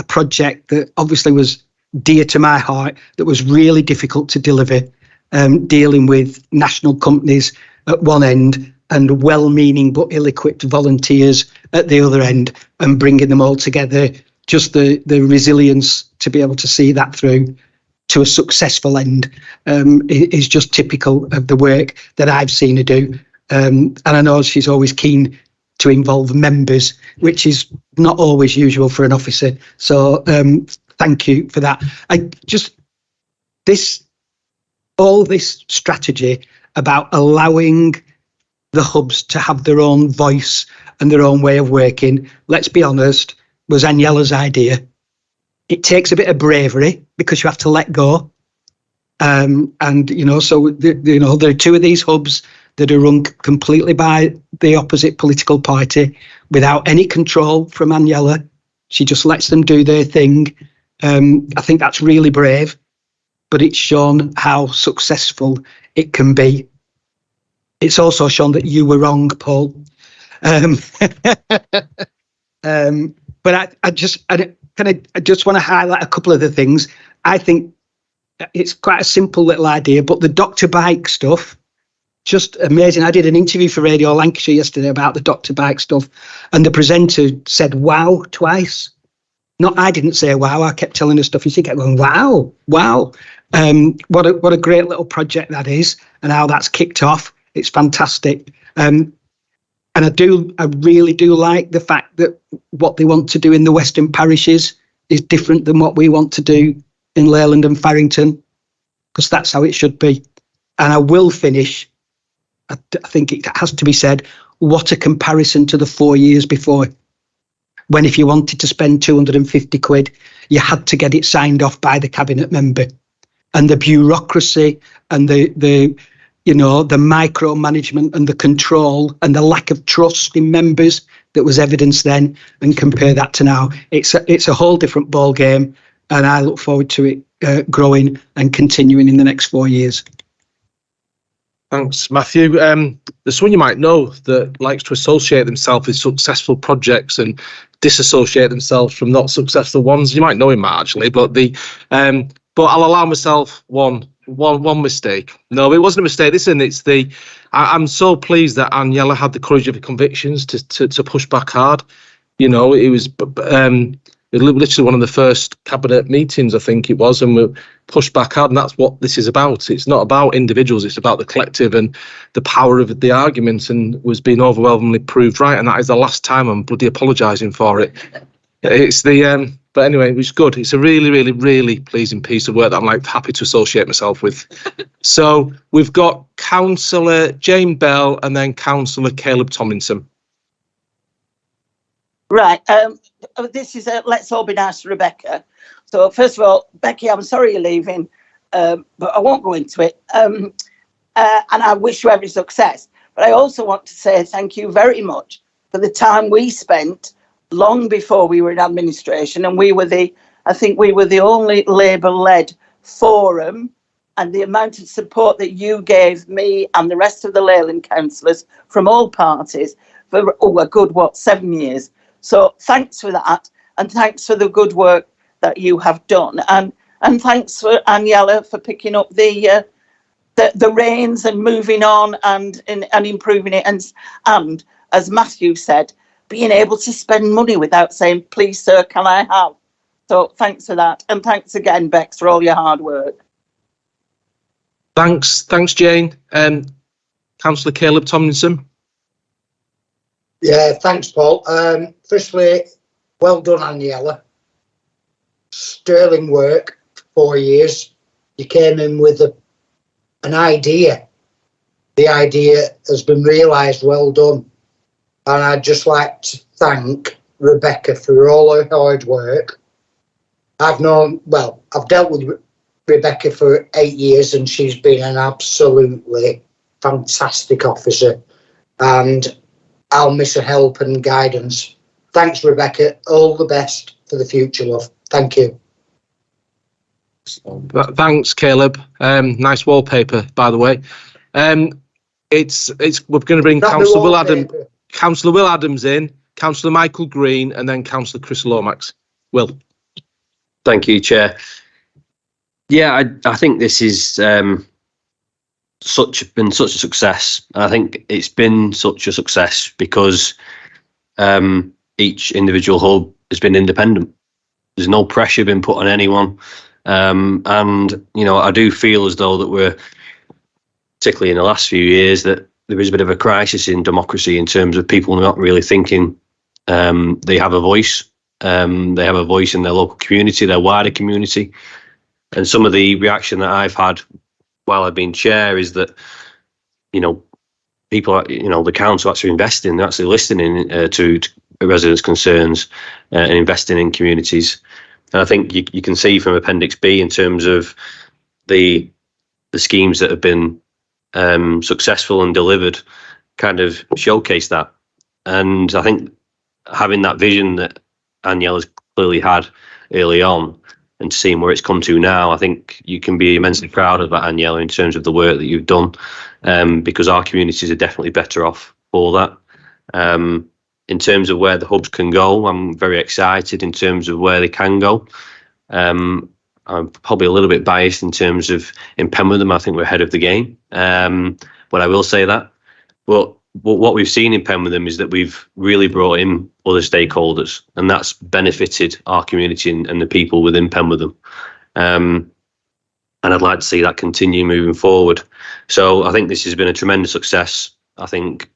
Speaker 3: project that obviously was dear to my heart, that was really difficult to deliver, dealing with national companies at one end and well-meaning but ill-equipped volunteers at the other end, and bringing them all together. Just the resilience to be able to see that through to a successful end is just typical of the work that I've seen her do. And I know she's always keen to involve members, which is not always usual for an officer. So thank you for that. All this strategy about allowing the hubs to have their own voice and their own way of working, let's be honest, was Aniela's idea. It takes a bit of bravery because you have to let go. And, you know, so, there are two of these hubs that are run completely by the opposite political party without any control from Aniela. She just lets them do their thing. I think that's really brave, but it's shown how successful it can be. It's also shown that you were wrong, Paul. But I just want to highlight a couple of the things. I think it's quite a simple little idea, but the Dr. Bike stuff, just amazing. I did an interview for Radio Lancashire yesterday about the Dr. Bike stuff, and the presenter said wow twice. Not, I didn't say wow, I kept telling her stuff, and she kept going, wow. What a great little project that is, and how that's kicked off. It's fantastic. And I really do like the fact that what they want to do in the Western parishes is different than what we want to do in Leyland and Farrington, because that's how it should be. And I will finish, I think it has to be said, what a comparison to the 4 years before, when if you wanted to spend 250 quid, you had to get it signed off by the cabinet member. And the bureaucracy and the micromanagement and the control and the lack of trust in members that was evidenced then, and compare that to now. It's a whole different ball game, and I look forward to it growing and continuing in the next 4 years.
Speaker 1: Thanks, Matthew. There's someone you might know that likes to associate themselves with successful projects and disassociate themselves from not successful ones. You might know him, Matt, actually, but I'll allow myself one mistake. No, it wasn't a mistake. I'm so pleased that Aniela had the courage of her convictions to push back hard. You know, it was literally one of the first cabinet meetings, I think it was, and we pushed back hard, and that's what this is about. It's not about individuals, it's about the collective and the power of the argument, and was being overwhelmingly proved right, and that is the last time I'm bloody apologising for it. But anyway, it was good. It's a really, really, really pleasing piece of work that I'm happy to associate myself with. So we've got Councillor Jane Bell and then Councillor Caleb Tomlinson.
Speaker 13: Right. This is Let's All Be Nice to Rebecca. So first of all, Becky, I'm sorry you're leaving, but I won't go into it. And I wish you every success. But I also want to say thank you very much for the time we spent long before we were in administration, and I think we were the only Labour-led forum, and the amount of support that you gave me and the rest of the Leyland councillors from all parties for a good 7 years. So thanks for that, and thanks for the good work that you have done, and thanks for Aniela for picking up the reins and moving on and improving it, and as Matthew said, being able to spend money without saying, please, sir, can I have? So thanks for that. And thanks again, Bex, for all your hard work.
Speaker 1: Thanks, Jane. Councillor Caleb Tomlinson.
Speaker 15: Yeah, thanks, Paul. Firstly, well done, Aniela. Sterling work for 4 years. You came in with an idea. The idea has been realised, well done. And I'd just like to thank Rebecca for all her hard work. I've dealt with Rebecca for 8 years, and she's been an absolutely fantastic officer. And I'll miss her help and guidance. Thanks, Rebecca. All the best for the future, love. Thank you.
Speaker 1: Thanks, Caleb. Nice wallpaper, by the way. We're going to bring Councillor Will Adams in, Councillor Michael Green, and then Councillor Chris Lomax. Will.
Speaker 11: Thank you, Chair. Yeah, I think this is been such a success. I think it's been such a success because each individual hub has been independent. There's no pressure been put on anyone. And, you know, I do feel as though that we're, particularly in the last few years, that there is a bit of a crisis in democracy in terms of people not really thinking they have a voice. They have a voice in their local community, their wider community. And some of the reaction that I've had while I've been chair is that, you know, people are, you know, the council actually investing, they're actually listening to residents' concerns and investing in communities. And I think you can see from Appendix B in terms of the schemes that have been successful and delivered kind of showcase that. And I think having that vision that Aniela's clearly had early on and seeing where it's come to now, I think you can be immensely proud of that, Aniela, in terms of the work that you've done, because our communities are definitely better off for that. In terms of where the hubs can go, I'm very excited in terms of where they can go. I'm probably a little bit biased in terms of in Penwortham, I think we're ahead of the game, but I will say that. But what we've seen in Penwortham is that we've really brought in other stakeholders, and that's benefited our community and the people within Penwortham. And I'd like to see that continue moving forward. So I think this has been a tremendous success. I think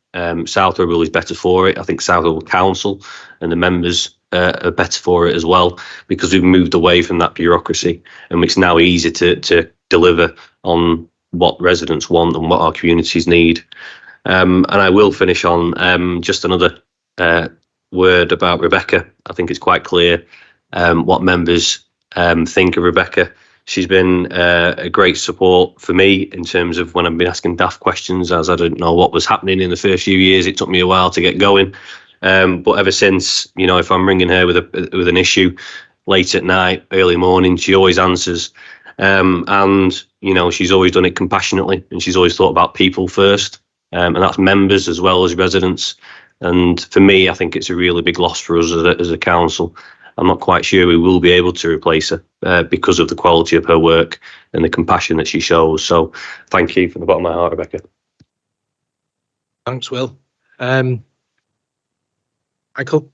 Speaker 11: South Ribble is better for it. I think South Ribble Council and the members are better for it as well, because we've moved away from that bureaucracy, and it's now easy to deliver on what residents want and what our communities need. And I will finish on just another word about Rebecca. I think it's quite clear what members think of Rebecca. She's been a great support for me in terms of when I've been asking daft questions, as I didn't know what was happening in the first few years. It took me a while to get going. But ever since, you know, if I'm ringing her with an issue late at night, early morning, she always answers. And, you know, she's always done it compassionately, and she's always thought about people first. And that's members as well as residents. And for me, I think it's a really big loss for us as a council. I'm not quite sure we will be able to replace her because of the quality of her work and the compassion that she shows. So thank you from the bottom of my heart, Rebecca.
Speaker 1: Thanks, Will. Michael?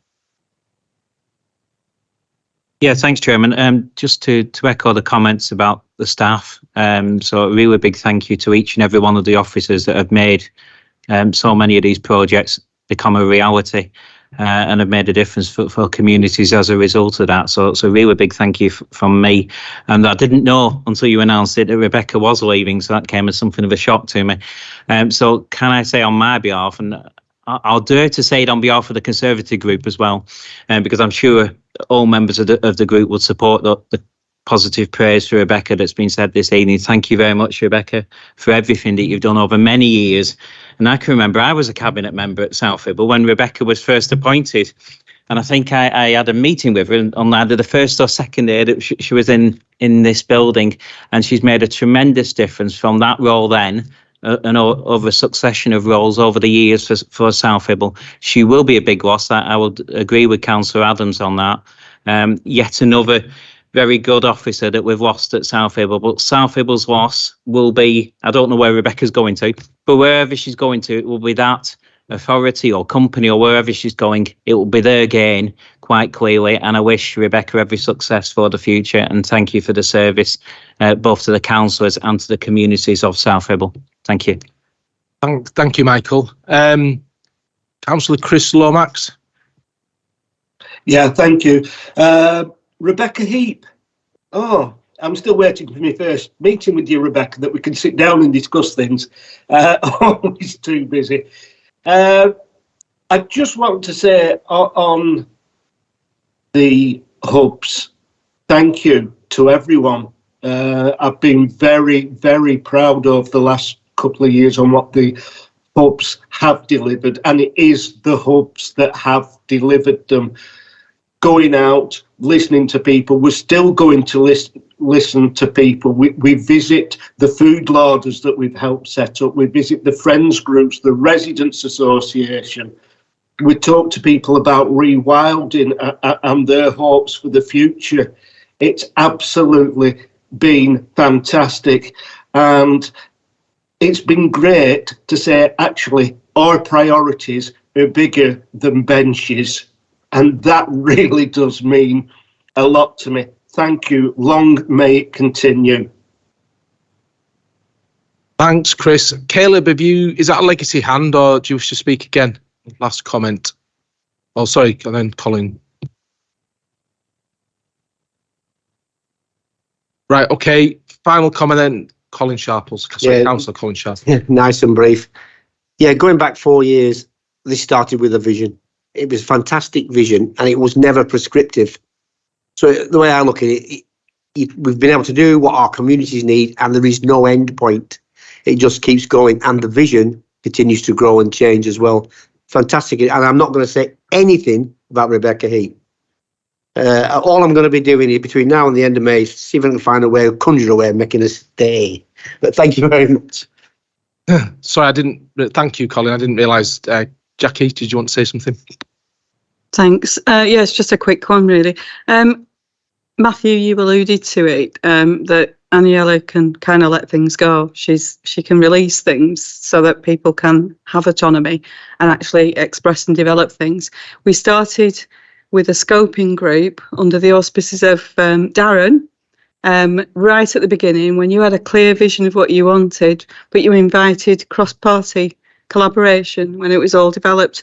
Speaker 12: Yeah, thanks, Chairman. Just to echo the comments about the staff. So a really big thank you to each and every one of the officers that have made so many of these projects become a reality and have made a difference for communities as a result of that. So it's a really big thank you from me. And I didn't know until you announced it that Rebecca was leaving, so that came as something of a shock to me. So can I say on my behalf, and I'll dare to say it on behalf of the Conservative group as well, because I'm sure all members of the group would support the positive praise for Rebecca that's been said this evening. Thank you very much, Rebecca, for everything that you've done over many years. And I can remember I was a cabinet member at South Ribble when Rebecca was first appointed. And I think I had a meeting with her on either the first or second day that she was in this building. And she's made a tremendous difference from that role then and over a succession of roles over the years for South Ribble. She will be a big loss. I would agree with Councillor Adams on that. Yet another very good officer that we've lost at South Ribble, but South Ribble's loss will be, I don't know where Rebecca's going to, but wherever she's going to, it will be that authority or company or wherever she's going, it will be their gain quite clearly. And I wish Rebecca every success for the future, and thank you for the service, both to the councillors and to the communities of South Ribble. Thank you.
Speaker 1: Thank you, Michael. Councillor Chris Lomax.
Speaker 16: Yeah, thank you. Rebecca Heap. Oh, I'm still waiting for my first meeting with you, Rebecca, that we can sit down and discuss things. Always too busy. I just want to say on the hubs, thank you to everyone. I've been very, very proud of the last couple of years on what the hubs have delivered, and it is the hubs that have delivered them. Going out, listening to people. We're still going to listen to people. We visit the food larders that we've helped set up. We visit the friends groups, the residents association. We talk to people about rewilding and their hopes for the future. It's absolutely been fantastic. And it's been great to say, actually, our priorities are bigger than benches. And that really does mean a lot to me. Thank you. Long may it continue.
Speaker 1: Thanks, Chris. Caleb, is that a legacy hand, or do you wish to speak again? Last comment. Oh, sorry, and then Colin. Right, okay. Final comment then, Colin Sharples. Sorry, Councillor Colin Sharples.
Speaker 17: Yeah, nice and brief. Yeah, going back 4 years, this started with a vision. It was a fantastic vision, and it was never prescriptive. So the way I look at it, we've been able to do what our communities need, and there is no end point. It just keeps going, and the vision continues to grow and change as well. Fantastic. And I'm not going to say anything about Rebecca Heap. All I'm going to be doing is between now and the end of May, see if I can find a way, conjure a way of making us stay. But thank you very much.
Speaker 1: Sorry, thank you, Colin. I didn't realise. Jackie, did you want to say something?
Speaker 14: Thanks. Yeah, it's just a quick one, really. Matthew, you alluded to it, that Aniela can kind of let things go. She can release things so that people can have autonomy and actually express and develop things. We started with a scoping group under the auspices of Darren, right at the beginning, when you had a clear vision of what you wanted, but you invited cross-party collaboration when it was all developed.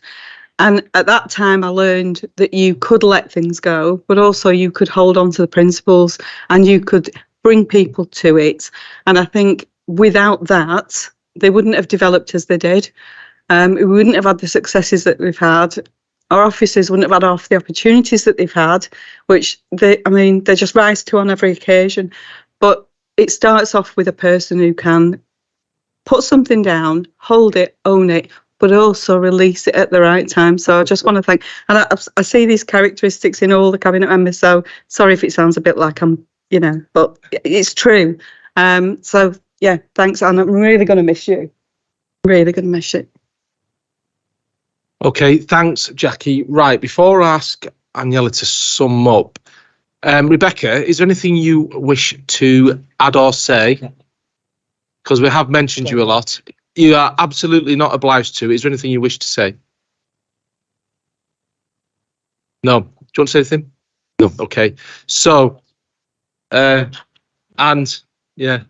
Speaker 14: And at that time, I learned that you could let things go, but also you could hold on to the principles and you could bring people to it. And I think without that, they wouldn't have developed as they did. We wouldn't have had the successes that we've had. Our officers wouldn't have had half the opportunities that they've had, which they just rise to on every occasion. But it starts off with a person who can put something down, hold it, own it, but also release it at the right time. So I just want to thank, and I see these characteristics in all the cabinet members. So sorry if it sounds a bit like I'm, but it's true. So yeah, thanks. And I'm really going to miss you. Really going to miss it.
Speaker 1: Okay, thanks, Jackie. Right, before I ask Aniela to sum up, Rebecca, is there anything you wish to add or say? Because we have mentioned you a lot. You are absolutely not obliged to. Is there anything you wish to say? No. Do you want to say anything? No. Okay. So, and yeah,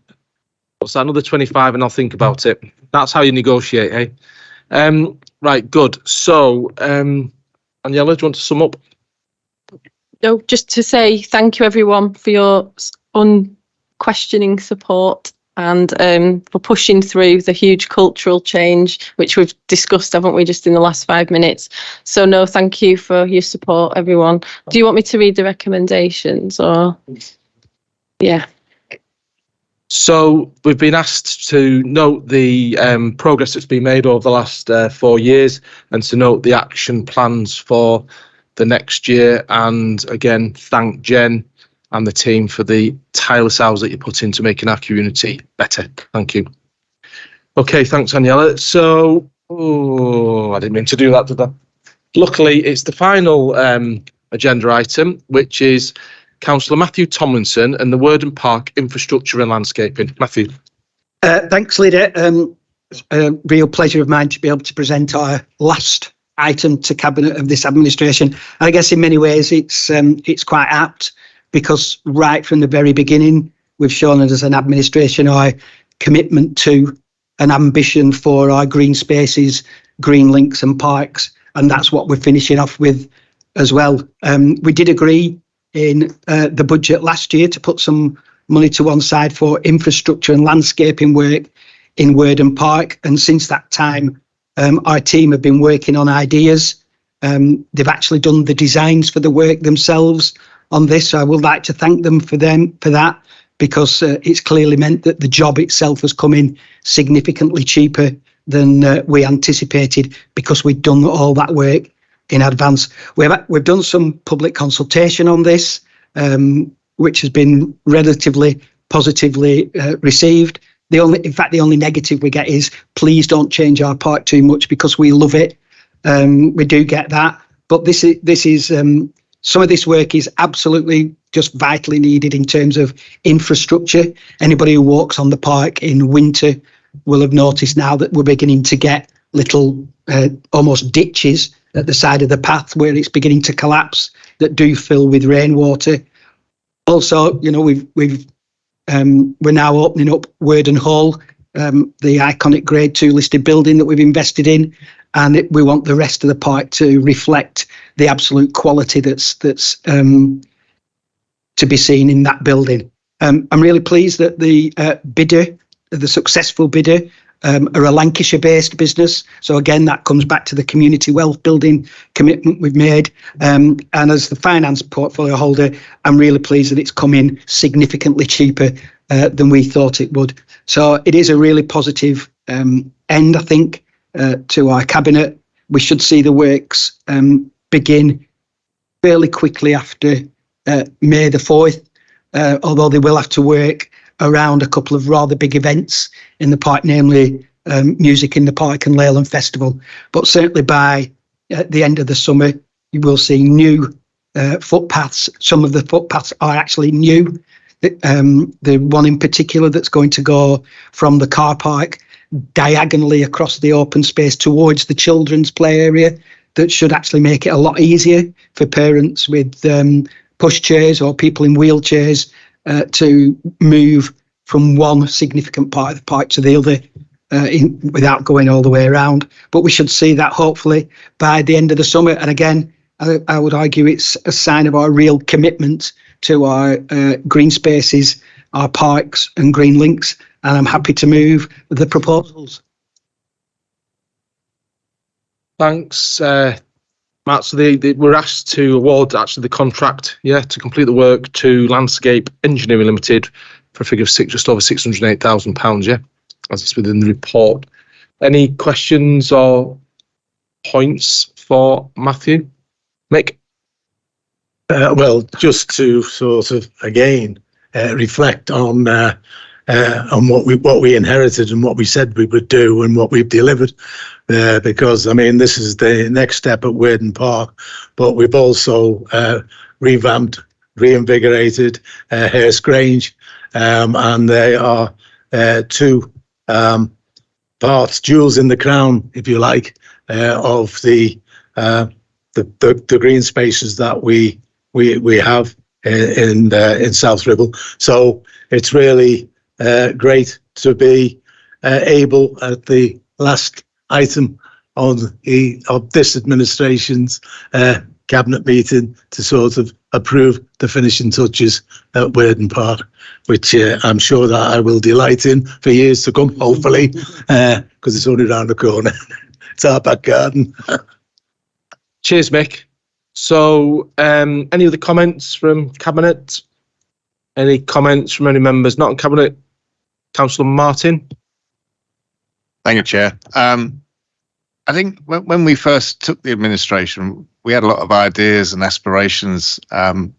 Speaker 1: what's that? Another 25, and I'll think about it. That's how you negotiate, hey? Right. Good. So, Aniela, do you want to sum up?
Speaker 5: No, just to say thank you, everyone, for your unquestioning support. And for pushing through the huge cultural change, which we've discussed, haven't we, just in the last 5 minutes. So no, thank you for your support, everyone. Do you want me to read the recommendations or? Yeah.
Speaker 1: So we've been asked to note the progress that's been made over the last 4 years and to note the action plans for the next year. And again, thank Jen and the team for the tireless hours that you put into making our community better. Thank you. Okay, thanks, Aniela. So, I didn't mean to do that, did I? Luckily, it's the final agenda item, which is Councillor Matthew Tomlinson and the Worden Park Infrastructure and Landscaping. Matthew.
Speaker 3: Thanks, leader. It's a real pleasure of mine to be able to present our last item to Cabinet of this administration. And I guess in many ways it's quite apt, because right from the very beginning, we've shown it as an administration our commitment to an ambition for our green spaces, green links and parks. And that's what we're finishing off with as well. We did agree in the budget last year to put some money to one side for infrastructure and landscaping work in Worden Park. And since that time, our team have been working on ideas. They've actually done the designs for the work themselves on this. So I would like to thank them for that, because it's clearly meant that the job itself has come in significantly cheaper than we anticipated, because we'd done all that work in advance. We've done some public consultation on this, which has been relatively positively received. The only negative we get is, please don't change our park too much, because we love it. We do get that, but this is some of this work is absolutely just vitally needed in terms of infrastructure. Anybody who walks on the park in winter will have noticed now that we're beginning to get little almost ditches at the side of the path where it's beginning to collapse that do fill with rainwater. Also, you know, we're now opening up Worden Hall, the iconic Grade 2 listed building that we've invested in, and we want the rest of the park to reflect the absolute quality that's to be seen in that building. I'm really pleased that the successful bidder, are a Lancashire-based business. So again, that comes back to the community wealth building commitment we've made. And as the finance portfolio holder, I'm really pleased that it's come in significantly cheaper than we thought it would. So it is a really positive end, I think, to our cabinet. We should see the works begin fairly quickly after May the 4th, although they will have to work around a couple of rather big events in the park, namely Music in the Park and Leyland Festival. But certainly by the end of the summer, you will see new footpaths. Some of the footpaths are actually new. The one in particular that's going to go from the car park diagonally across the open space towards the children's play area, that should actually make it a lot easier for parents with pushchairs or people in wheelchairs to move from one significant part of the park to the other without going all the way around. But we should see that hopefully by the end of the summer. And again, I would argue it's a sign of our real commitment to our green spaces, our parks and green links. And I'm happy to move the proposals.
Speaker 1: Thanks, Matt. So we're asked to award actually the contract, to complete the work to Landscape Engineering Limited for a figure of just over £608,000, as it's within the report. Any questions or points for Matthew? Mick?
Speaker 2: Well, just to sort of again reflect on what we inherited and what we said we would do and what we've delivered. Because I mean, this is the next step at Werden Park, but we've also revamped, reinvigorated Hurst Grange, and they are two parts, jewels in the crown, if you like, of the green spaces that we have in South Ribble. So it's really great to be able at the last item of this administration's cabinet meeting to sort of approve the finishing touches at Werden Park, which I'm sure that I will delight in for years to come, hopefully, because it's only around the corner. It's our back garden.
Speaker 1: Cheers, Mick. So any other comments from Cabinet? Any comments from any members not in Cabinet? Councillor Martin?
Speaker 18: Thank you, Chair. I think when we first took the administration, we had a lot of ideas and aspirations, and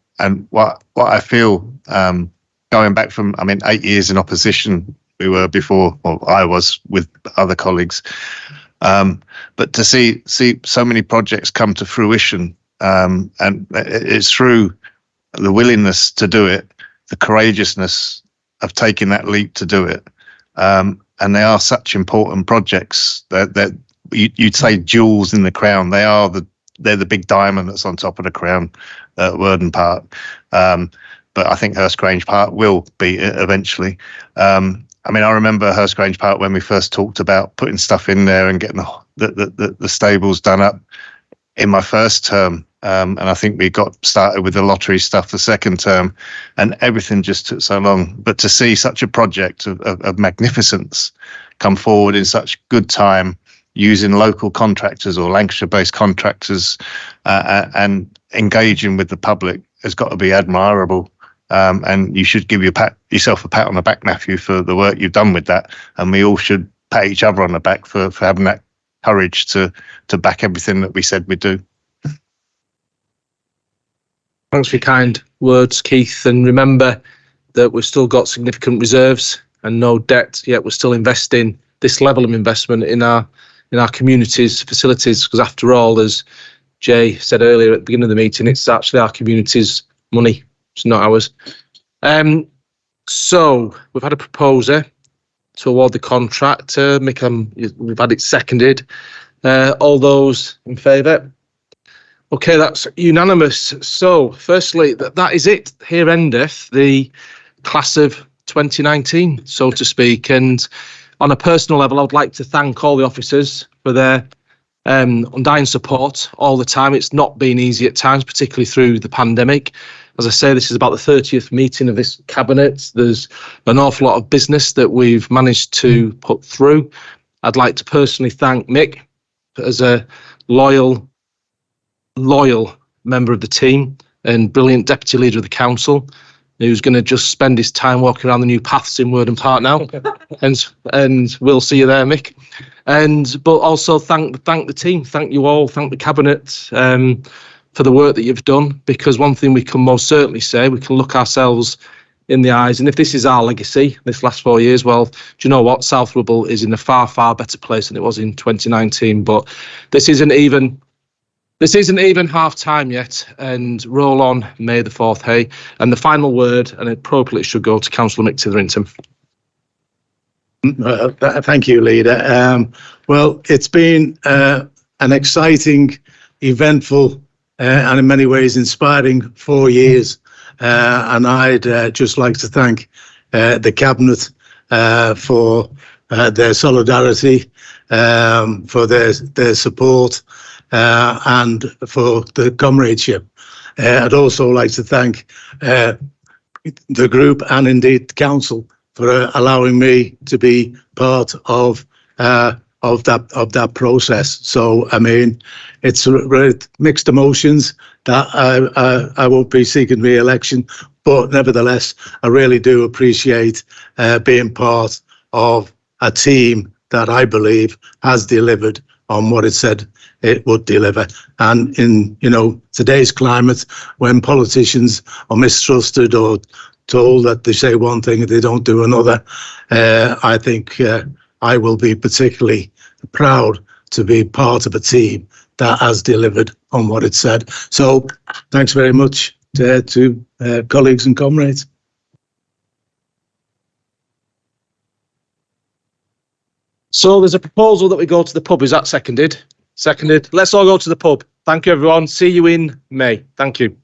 Speaker 18: what I feel, going back from, 8 years in opposition, we were before, or I was with other colleagues, but to see so many projects come to fruition, and it's through the willingness to do it, the courageousness of taking that leap to do it, and they are such important projects that you'd say jewels in the crown. They're the big diamond that's on top of the crown at Werden Park. But I think Hurst Grange Park will be eventually. I remember Hurst Grange Park when we first talked about putting stuff in there and getting the stables done up in my first term. And I think we got started with the lottery stuff the second term, and everything just took so long. But to see such a project of magnificence come forward in such good time, using local contractors or Lancashire-based contractors, and engaging with the public, has got to be admirable. And you should give yourself a pat on the back, Matthew, for the work you've done with that. And we all should pat each other on the back for having that courage to back everything that we said we'd do.
Speaker 1: Thanks for your kind words, Keith. And remember that we've still got significant reserves and no debt, yet we're still investing this level of investment in our community's facilities, because after all, as Jay said earlier at the beginning of the meeting, it's actually our community's money. It's not ours. So we've had a proposer to award the contract. Mick, we've had it seconded. All those in favour? Okay, that's unanimous. So, firstly, that is it. Here endeth the class of 2019, so to speak. And on a personal level, I would like to thank all the officers for their undying support all the time. It's not been easy at times, particularly through the pandemic. As I say, this is about the 30th meeting of this cabinet. There's an awful lot of business that we've managed to put through. I'd like to personally thank Mick as a loyal member of the team and brilliant deputy leader of the council, who's going to just spend his time walking around the new paths in Wordon Park now. and we'll see you there, Mick. But also thank the team, thank you all, thank the cabinet for the work that you've done, because one thing we can most certainly say, we can look ourselves in the eyes, and if this is our legacy, this last 4 years, well, do you know what? South Ribble is in a far, far better place than it was in 2019, but this isn't even half time yet, and roll on May the 4th, hey. And the final word, and appropriately should go to Councillor Mick Titherington.
Speaker 2: Thank you, Leader. Well, it's been an exciting, eventful, and in many ways inspiring 4 years. And I'd just like to thank the Cabinet for their solidarity, for their support, and for the comradeship. I'd also like to thank the group and indeed the council for allowing me to be part of that process. So I mean, it's mixed emotions that I won't be seeking re-election, but nevertheless, I really do appreciate being part of a team that I believe has delivered on what it said it would deliver. And in today's climate, when politicians are mistrusted or told that they say one thing and they don't do another, I think I will be particularly proud to be part of a team that has delivered on what it said. So thanks very much to colleagues and comrades.
Speaker 1: So there's a proposal that we go to the pub. Is that seconded? Seconded. Let's all go to the pub. Thank you, everyone. See you in May. Thank you.